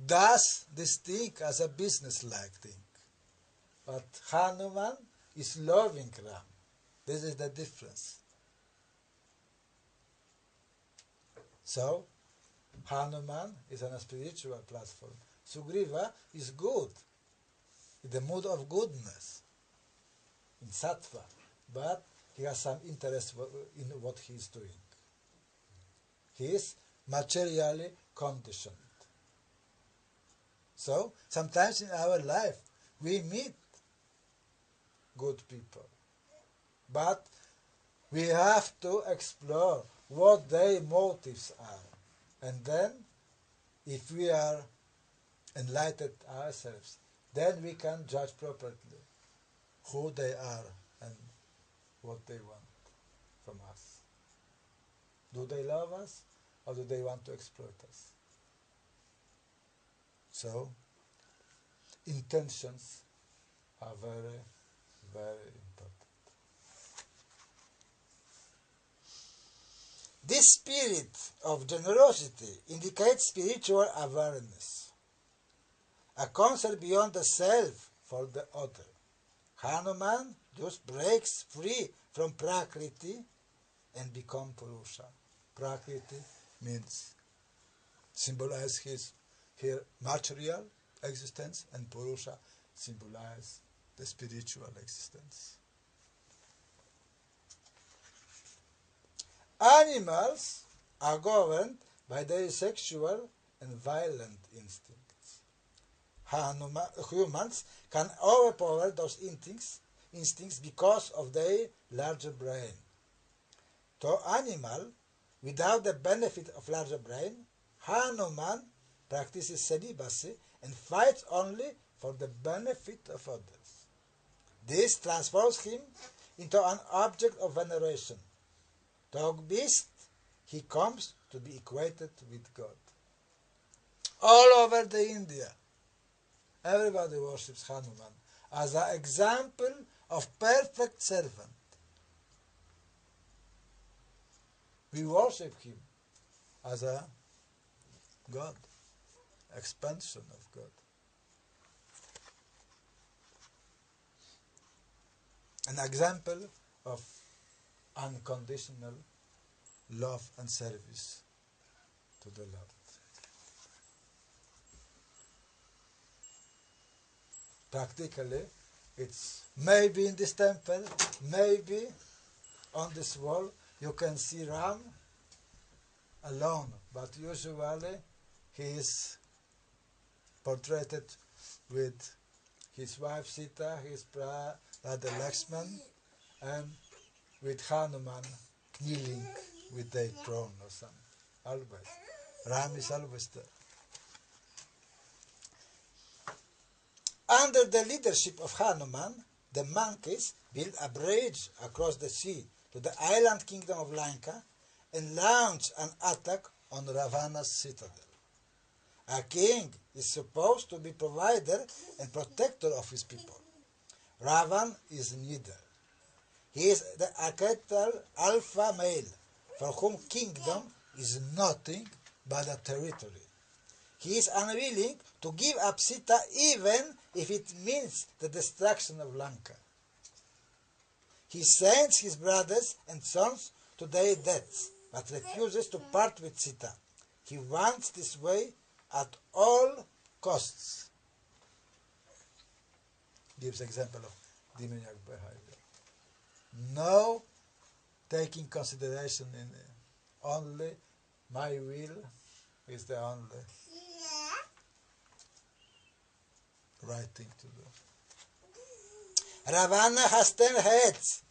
does this thing as a business-like thing. But Hanuman is loving Ram. This is the difference. So, Hanuman is on a spiritual platform. Sugriva is good, in the mood of goodness, in sattva, but he has some interest in what he is doing. He is materially conditioned. So, sometimes in our life, we meet good people, but we have to explore what their motives are. And then, if we are enlightened ourselves, then we can judge properly who they are and what they want from us. Do they love us or do they want to exploit us? So, intentions are very, very important. This spirit of generosity indicates spiritual awareness, a concern beyond the self for the other. Hanuman just breaks free from Prakriti and becomes Purusha. Prakriti means symbolize his here material existence, and Purusha symbolize the spiritual existence. Animals are governed by their sexual and violent instincts. Humans can overpower those instincts because of their larger brain. To animal, without the benefit of larger brain, Hanuman practices celibacy and fights only for the benefit of others. This transforms him into an object of veneration. Dog beast, he comes to be equated with God. All over the India, everybody worships Hanuman as an example of perfect servant. We worship him as a God, expansion of God. An example of unconditional love and service to the Lord. Practically, it's maybe in this temple, maybe on this wall, you can see Ram alone, but usually he is portrayed with his wife Sita, his brother Lakshman, and with Hanuman kneeling with their throne or something. Always. Ram is always there. Under the leadership of Hanuman, the monkeys built a bridge across the sea to the island kingdom of Lanka and launched an attack on Ravana's citadel. A king is supposed to be provider and protector of his people. Ravan is neither. He is the archetypal alpha male, for whom kingdom is nothing but a territory. He is unwilling to give up Sita even if it means the destruction of Lanka. He sends his brothers and sons to their deaths, but refuses to part with Sita. He wants this way at all costs. Gives example of demoniac behavior. No taking consideration in only my will is the only right thing to do. Ravana has 10 heads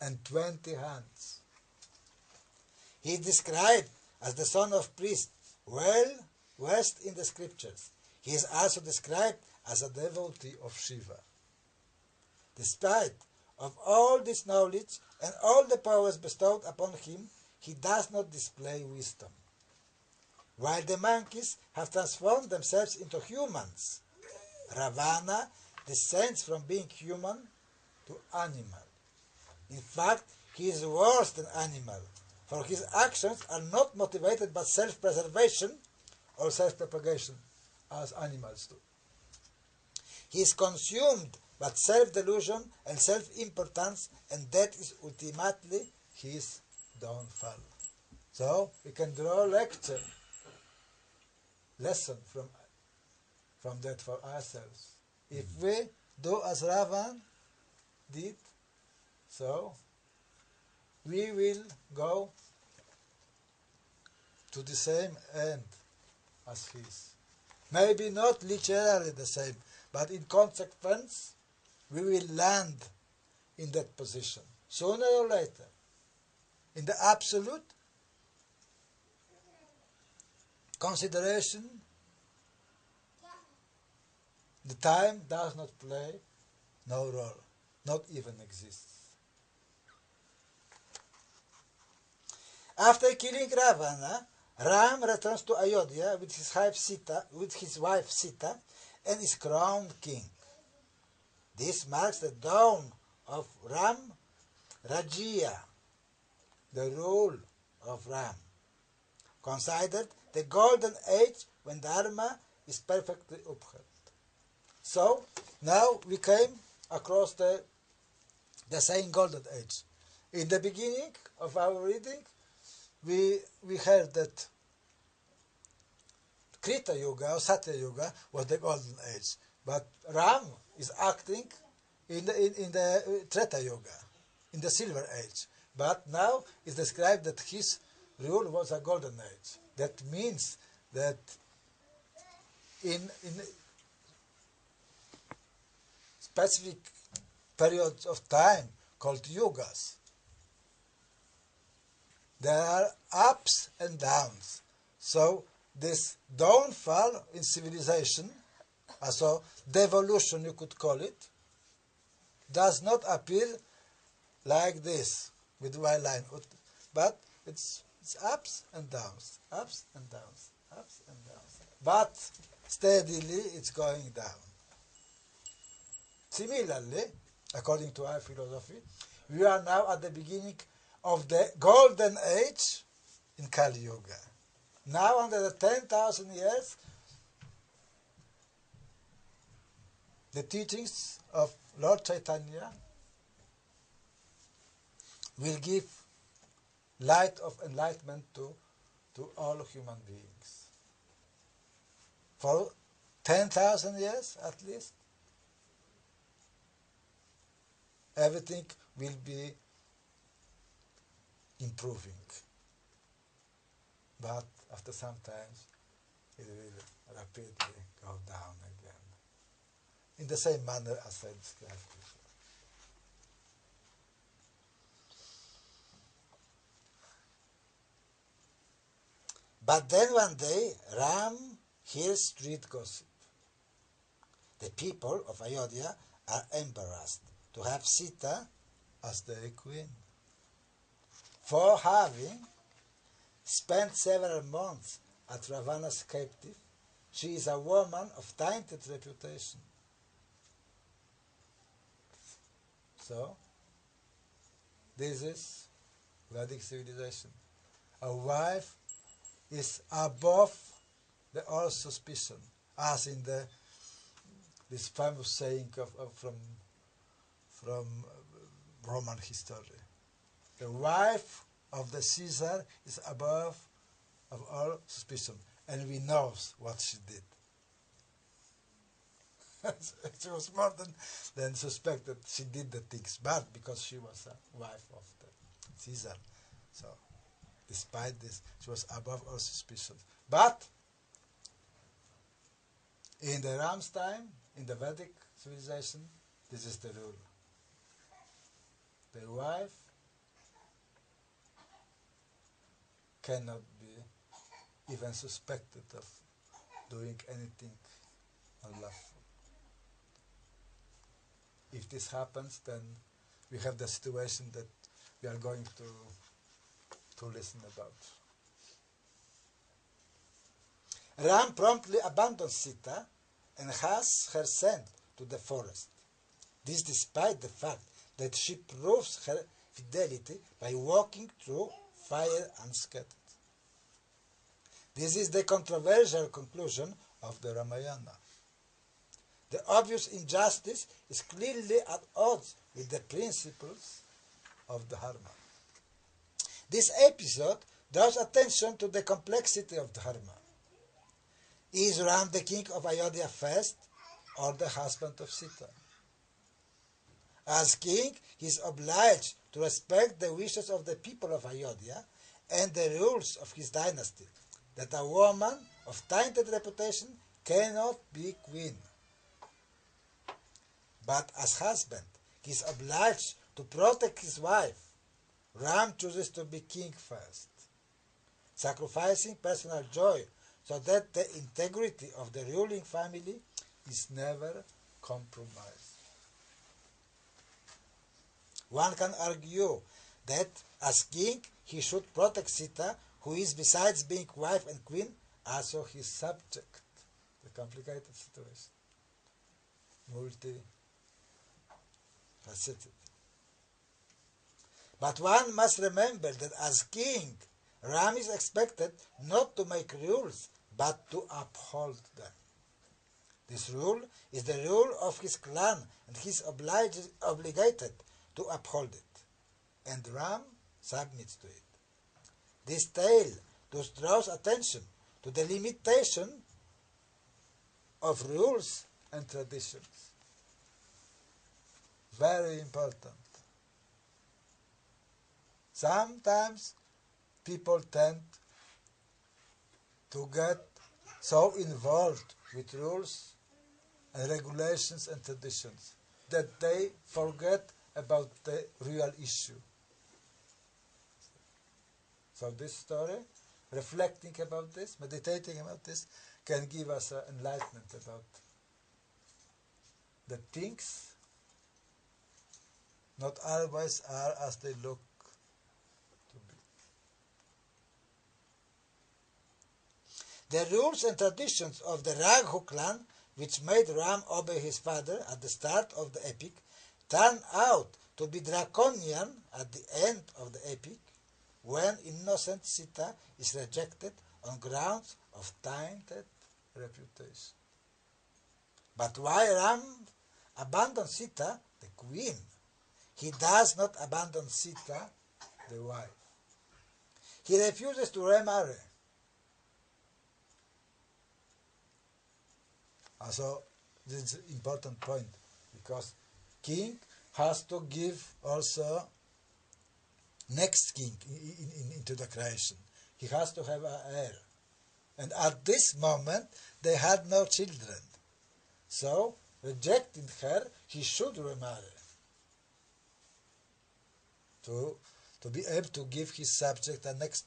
and 20 hands. He is described as the son of priest, well versed in the scriptures. He is also described as a devotee of Shiva. Despite of all this knowledge and all the powers bestowed upon him, he does not display wisdom. While the monkeys have transformed themselves into humans, Ravana descends from being human to animal. In fact, he is worse than animal, for his actions are not motivated by self-preservation or self-propagation, as animals do. He is consumed by self-delusion and self-importance, and that is ultimately his downfall. So, we can draw a lesson from that for ourselves. If we do as Ravan did, so we will go to the same end as his. Maybe not literally the same, but in consequence, we will land in that position, sooner or later. In the absolute consideration, the time does not play no role, not even exists. After killing Ravana, Ram returns to Ayodhya with his wife Sita, and is crowned king. This marks the dawn of Ram Rajya, the rule of Ram, considered the golden age when Dharma is perfectly upheld. So now we came across the same golden age. In the beginning of our reading, we heard that Krita Yuga or Satya Yuga was the golden age, but Ram is acting in the Treta Yuga, in the silver age. But now it's described that his rule was a golden age. That means that in specific periods of time called yugas, there are ups and downs. So this downfall in civilization, also devolution you could call it, does not appear like this with one line, but it's ups and downs, ups and downs, ups and downs. But steadily it's going down. Similarly, according to our philosophy, we are now at the beginning of the golden age in Kali Yuga. Now, under the 10,000 years, the teachings of Lord Chaitanya will give light of enlightenment to all human beings. For 10,000 years at least, everything will be improving. But after some time, it will rapidly go down again. In the same manner as I described before. But then one day, Ram hears street gossip. The people of Ayodhya are embarrassed to have Sita as their queen. For having spent several months at Ravana's captive, she is a woman of tainted reputation. So, this is Vedic civilization. A wife is above the all suspicion, as in this famous saying from Roman history. The wife of the Caesar is above of all suspicion, and we know what she did. She was more than suspected. She did the things bad because she was a wife of the Caesar. So, despite this, she was above all suspicion. But in the Ram's time, in the Vedic civilization, this is the rule. The wife cannot be even suspected of doing anything unlawful. If this happens, then we have the situation that we are going to listen about. Ram promptly abandons Sita and has her sent to the forest. This despite the fact that she proves her fidelity by walking through fire unscathed. This is the controversial conclusion of the Ramayana. The obvious injustice is clearly at odds with the principles of Dharma. This episode draws attention to the complexity of Dharma. Is Ram the king of Ayodhya first, or the husband of Sita? As king, he is obliged to respect the wishes of the people of Ayodhya and the rules of his dynasty, that a woman of tainted reputation cannot be queen. But as husband, he is obliged to protect his wife. Ram chooses to be king first, sacrificing personal joy so that the integrity of the ruling family is never compromised. One can argue that as king he should protect Sita, who is, besides being wife and queen, also his subject. The complicated situation. Multi-faceted. But one must remember that as king, Ram is expected not to make rules, but to uphold them. This rule is the rule of his clan, and he is obligated to uphold it. And Ram submits to it. This tale thus draws attention to the limitation of rules and traditions. Very important. Sometimes people tend to get so involved with rules and regulations and traditions that they forget about the real issue. So this story, reflecting about this, meditating about this, can give us enlightenment about the things not always are as they look to be. The rules and traditions of the Raghu clan, which made Ram obey his father at the start of the epic, turn out to be draconian at the end of the epic, when innocent Sita is rejected on grounds of tainted reputation. But why Ram abandons Sita, the queen? He does not abandon Sita, the wife. He refuses to remarry. Also, this is an important point, because king has to give also next king into the creation. He has to have an heir. And at this moment, they had no children. So, rejecting her, he should remarry. To be able to give his subject a next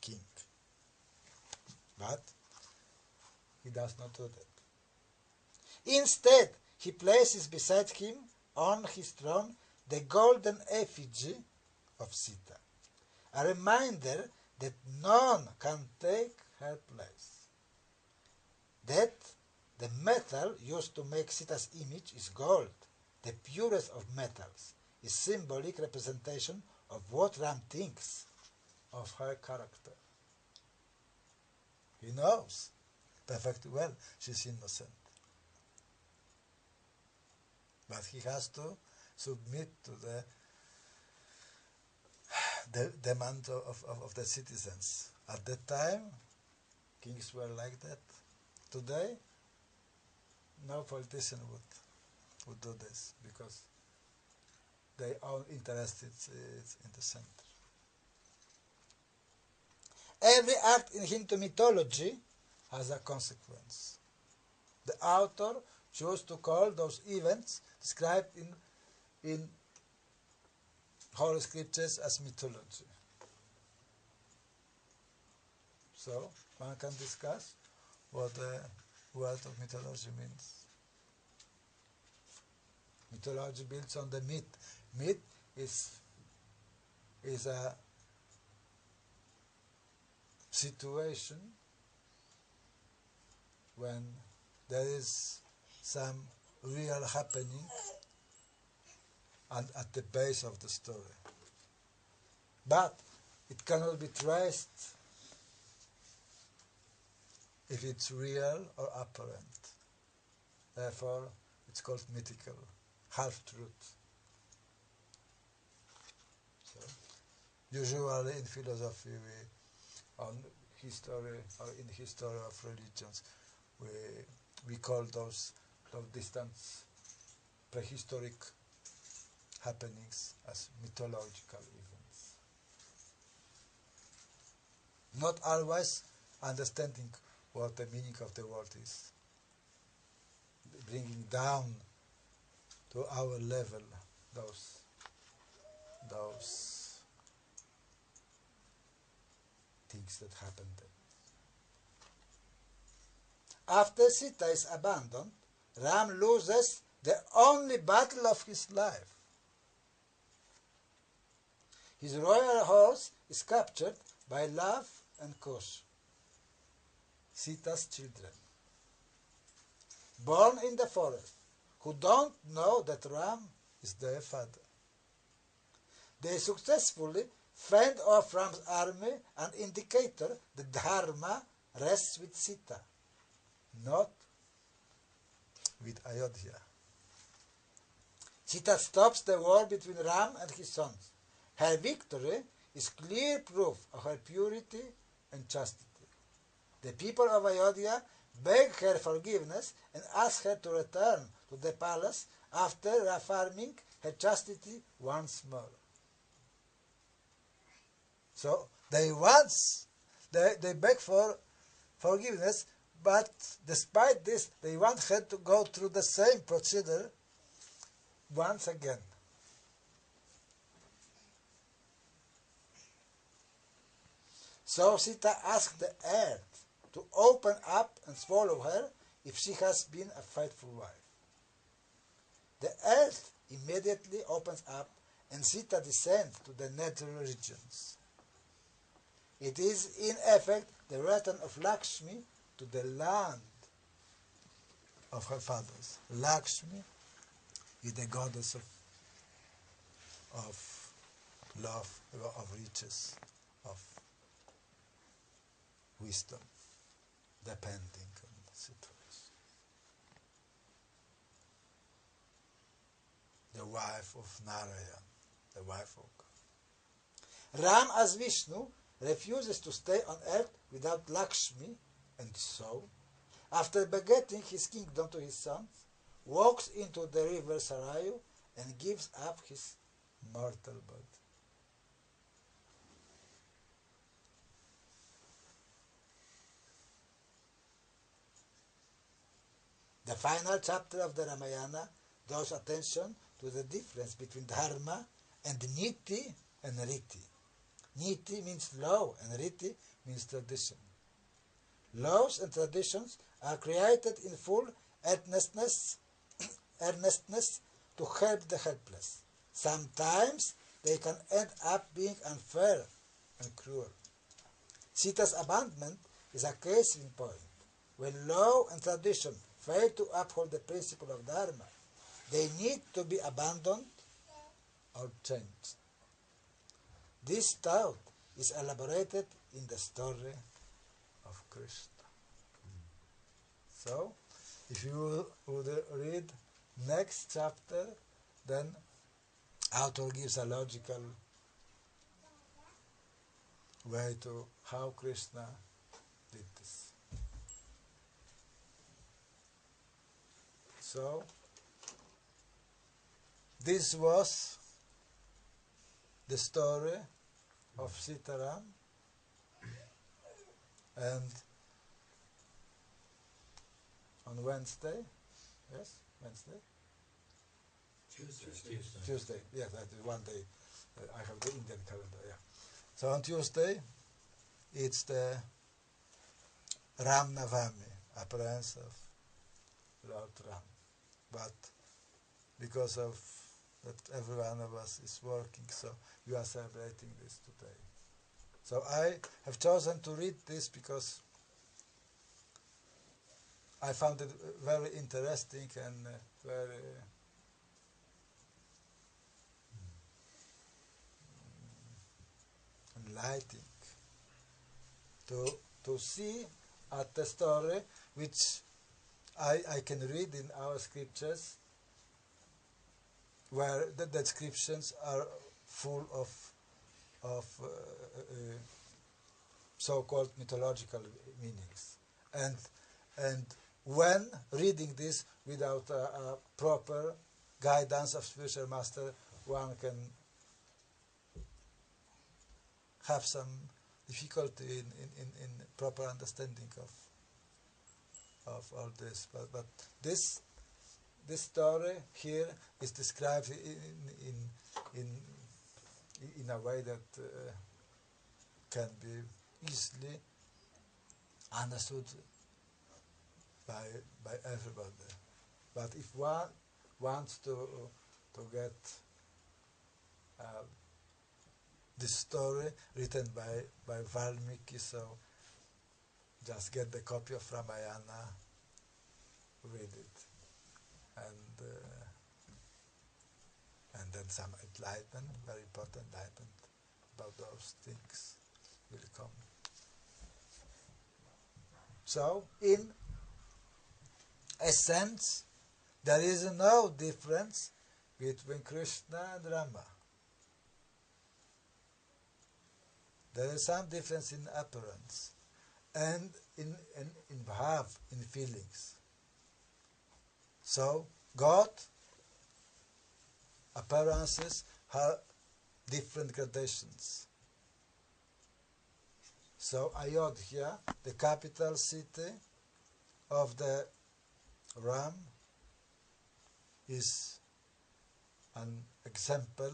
king. But he does not do that. Instead, he places beside him on his throne the golden effigy of Sita, a reminder that none can take her place. That the metal used to make Sita's image is gold, the purest of metals, is symbolic representation of what Ram thinks of her character. He knows perfectly well she's innocent. But he has to submit to the demand of the citizens. At that time, kings were like that. Today, no politician would do this, because their own interest is in the center. Every act in Hindu mythology has a consequence. The author chose to call those events described in Holy Scriptures as mythology. So, one can discuss what the word of mythology means. Mythology builds on the myth. Myth is a situation when there is some real happening and at the base of the story. But it cannot be traced if it's real or apparent. Therefore, it's called mythical, half-truth. So, usually in philosophy, on history or in history of religions, we call those distant prehistoric happenings as mythological events. Not always understanding what the meaning of the word is, bringing down to our level those things that happened there. After Sita is abandoned, Ram loses the only battle of his life. His royal horse is captured by love and Kush, Sita's children, born in the forest, who don't know that Ram is their father. They successfully fend off Ram's army and indicator that Dharma rests with Sita, not with Ayodhya. Sita stops the war between Ram and his sons. Her victory is clear proof of her purity and chastity. The people of Ayodhya beg her forgiveness and ask her to return to the palace after reaffirming her chastity once more. So they beg for forgiveness, but despite this, they want her to go through the same procedure once again. So Sita asked the earth to open up and swallow her if she has been a faithful wife. The earth immediately opens up and Sita descends to the nether regions. It is in effect the return of Lakshmi to the land of her fathers. Lakshmi is the goddess of love, of riches, of wisdom, depending on the situation. The wife of Narayan, the wife of God. Ram as Vishnu refuses to stay on earth without Lakshmi, and so, after begetting his kingdom to his sons, walks into the river Sarayu and gives up his mortal body. The final chapter of the Ramayana draws attention to the difference between Dharma and Niti and Riti. Niti means law and Riti means tradition. Laws and traditions are created in full earnestness to help the helpless. Sometimes they can end up being unfair and cruel. Sita's abandonment is a case in point. When law and tradition fail to uphold the principle of Dharma, they need to be abandoned or changed. This thought is elaborated in the story of Krishna. So, if you would read next chapter, then author gives a logical way to how Krishna did this. So, this was the story of Sitaram, and on Wednesday, yes, Wednesday? Tuesday, yes, that is one day. I have the Indian calendar, yeah. So on Tuesday, it's the Rama Navami, appearance of Lord Ram. But because of that every one of us is working, so we are celebrating this today. So I have chosen to read this because I found it very interesting and very enlightening to see at the story which I can read in our scriptures, where the descriptions are full of so-called mythological meanings, and when reading this without a proper guidance of spiritual master, one can have some difficulty in proper understanding of all this. But this story here is described in a way that can be easily understood by everybody. But if one wants to get this story written by Valmiki, so just get the copy of Ramayana, read it, and then some enlightenment, very important enlightenment about those things will come. So, in essence, there is no difference between Krishna and Rama. There is some difference in appearance and in bhav, in feelings. So, God, appearances have different gradations. So, Ayodhya, the capital city of the Ram, is an example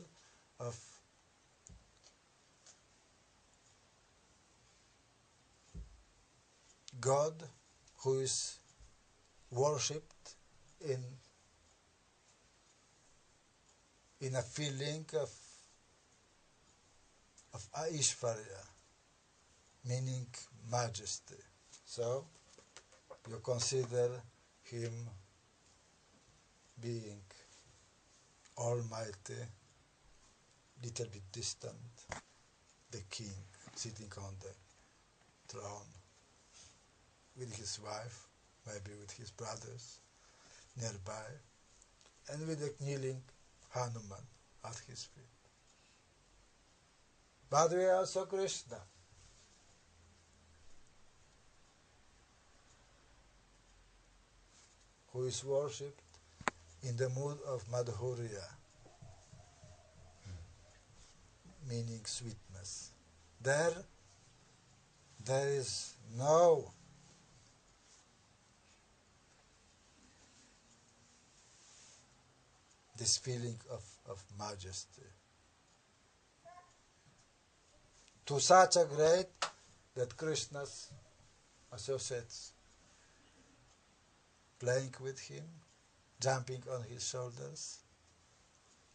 of God who is worshipped in a feeling of Aishvarya, meaning majesty. So you consider him being almighty, little bit distant, the king sitting on the throne with his wife, maybe with his brothers nearby, and with the kneeling Hanuman at his feet. But we also Krishna, who is worshipped in the mood of Madhurya, meaning sweetness. There is no this feeling of majesty. To such a grade that Krishna's associates playing with him, jumping on his shoulders,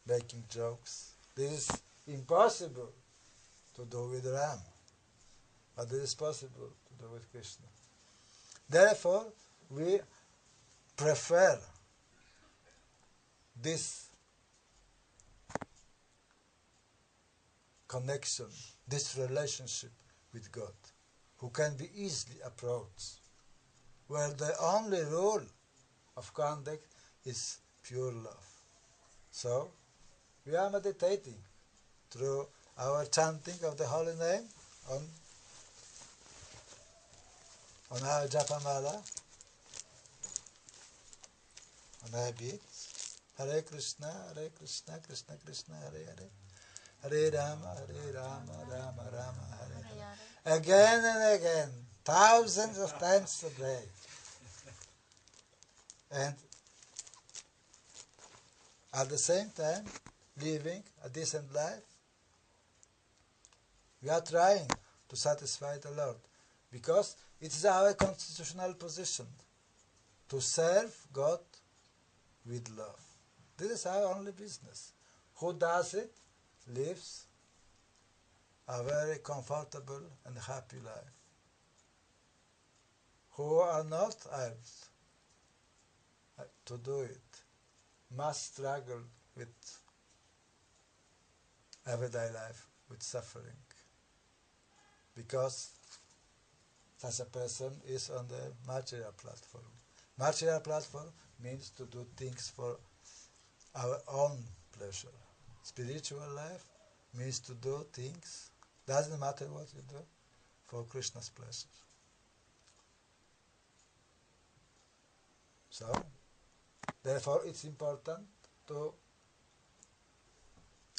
making jokes. This is impossible to do with Ram, but it is possible to do with Krishna. Therefore, we prefer this connection, this relationship with God, who can be easily approached, where the only rule of conduct is pure love. So, we are meditating through our chanting of the holy name on our japamala, on our beats. Hare Krishna, Krishna Krishna, Hare Hare. Hare Rama, Rama Rama, Hare Hare. Again and again, thousands of times a day. And at the same time, living a decent life, we are trying to satisfy the Lord, because it is our constitutional position to serve God with love. This is our only business. Who does it lives a very comfortable and happy life. Who are not able to do it must struggle with everyday life, with suffering, because such a person is on the material platform. Material platform means to do things for our own pleasure. Spiritual life means to do things, doesn't matter what you do, for Krishna's pleasure. So, therefore it's important to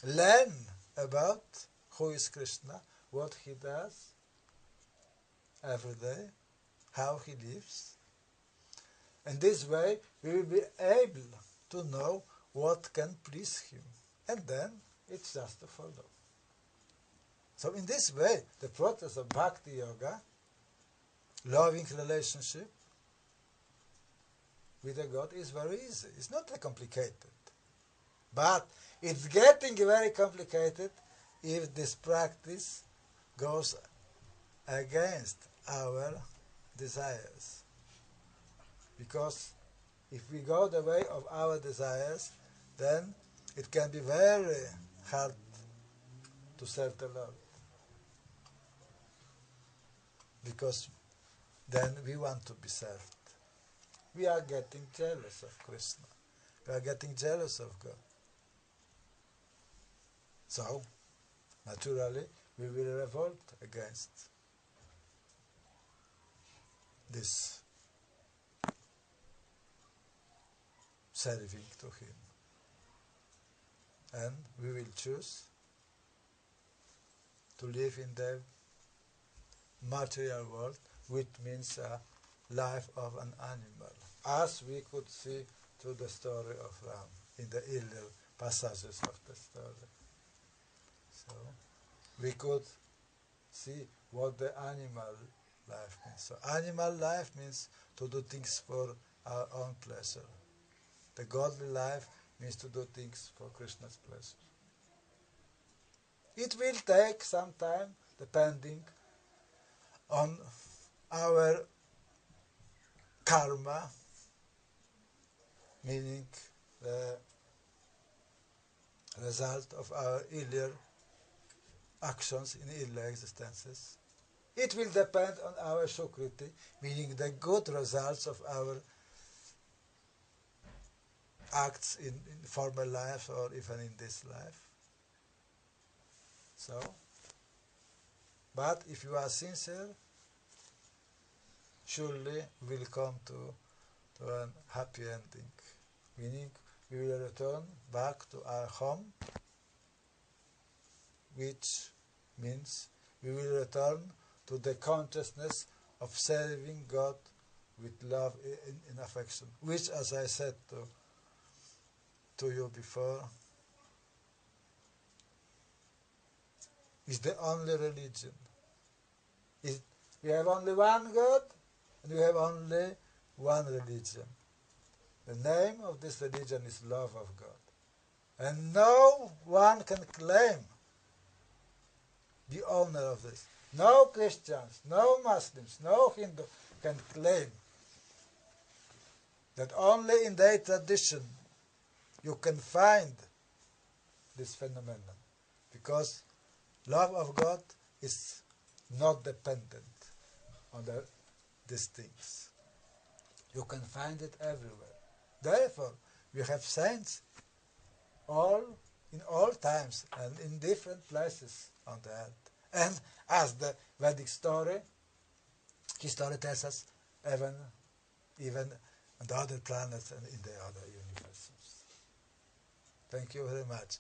learn about who is Krishna, what he does every day, how he lives. And this way we will be able to know what can please him. And then it's just to follow. So in this way, the process of bhakti yoga, loving relationship with a God, is very easy. It's not complicated. But it's getting very complicated if this practice goes against our desires. Because if we go the way of our desires, then it can be very hard to serve the Lord. Because then we want to be served. We are getting jealous of Krishna. We are getting jealous of God. So, naturally, we will revolt against this serving to Him. And we will choose to live in the material world, which means a life of an animal, as we could see through the story of Ram, in the earlier passages of the story. So, we could see what the animal life means. So, animal life means to do things for our own pleasure. The godly life means to do things for Krishna's pleasure. It will take some time, depending on our karma, meaning the result of our earlier actions in earlier existences. It will depend on our sukriti, meaning the good results of our acts in former life or even in this life. So, but if you are sincere, surely we will come to a happy ending, meaning we will return back to our home, which means we will return to the consciousness of serving God with love in affection, which, as I said to you before, is the only religion. We have only one God, and we have only one religion. The name of this religion is love of God. And no one can claim the owner of this. No Christians, no Muslims, no Hindu can claim that only in their tradition you can find this phenomenon. Because love of God is not dependent on these things. You can find it everywhere. Therefore, we have saints in all times and in different places on the earth. And as the Vedic story, history tells us, even on the other planets and in the other universes. Thank you very much.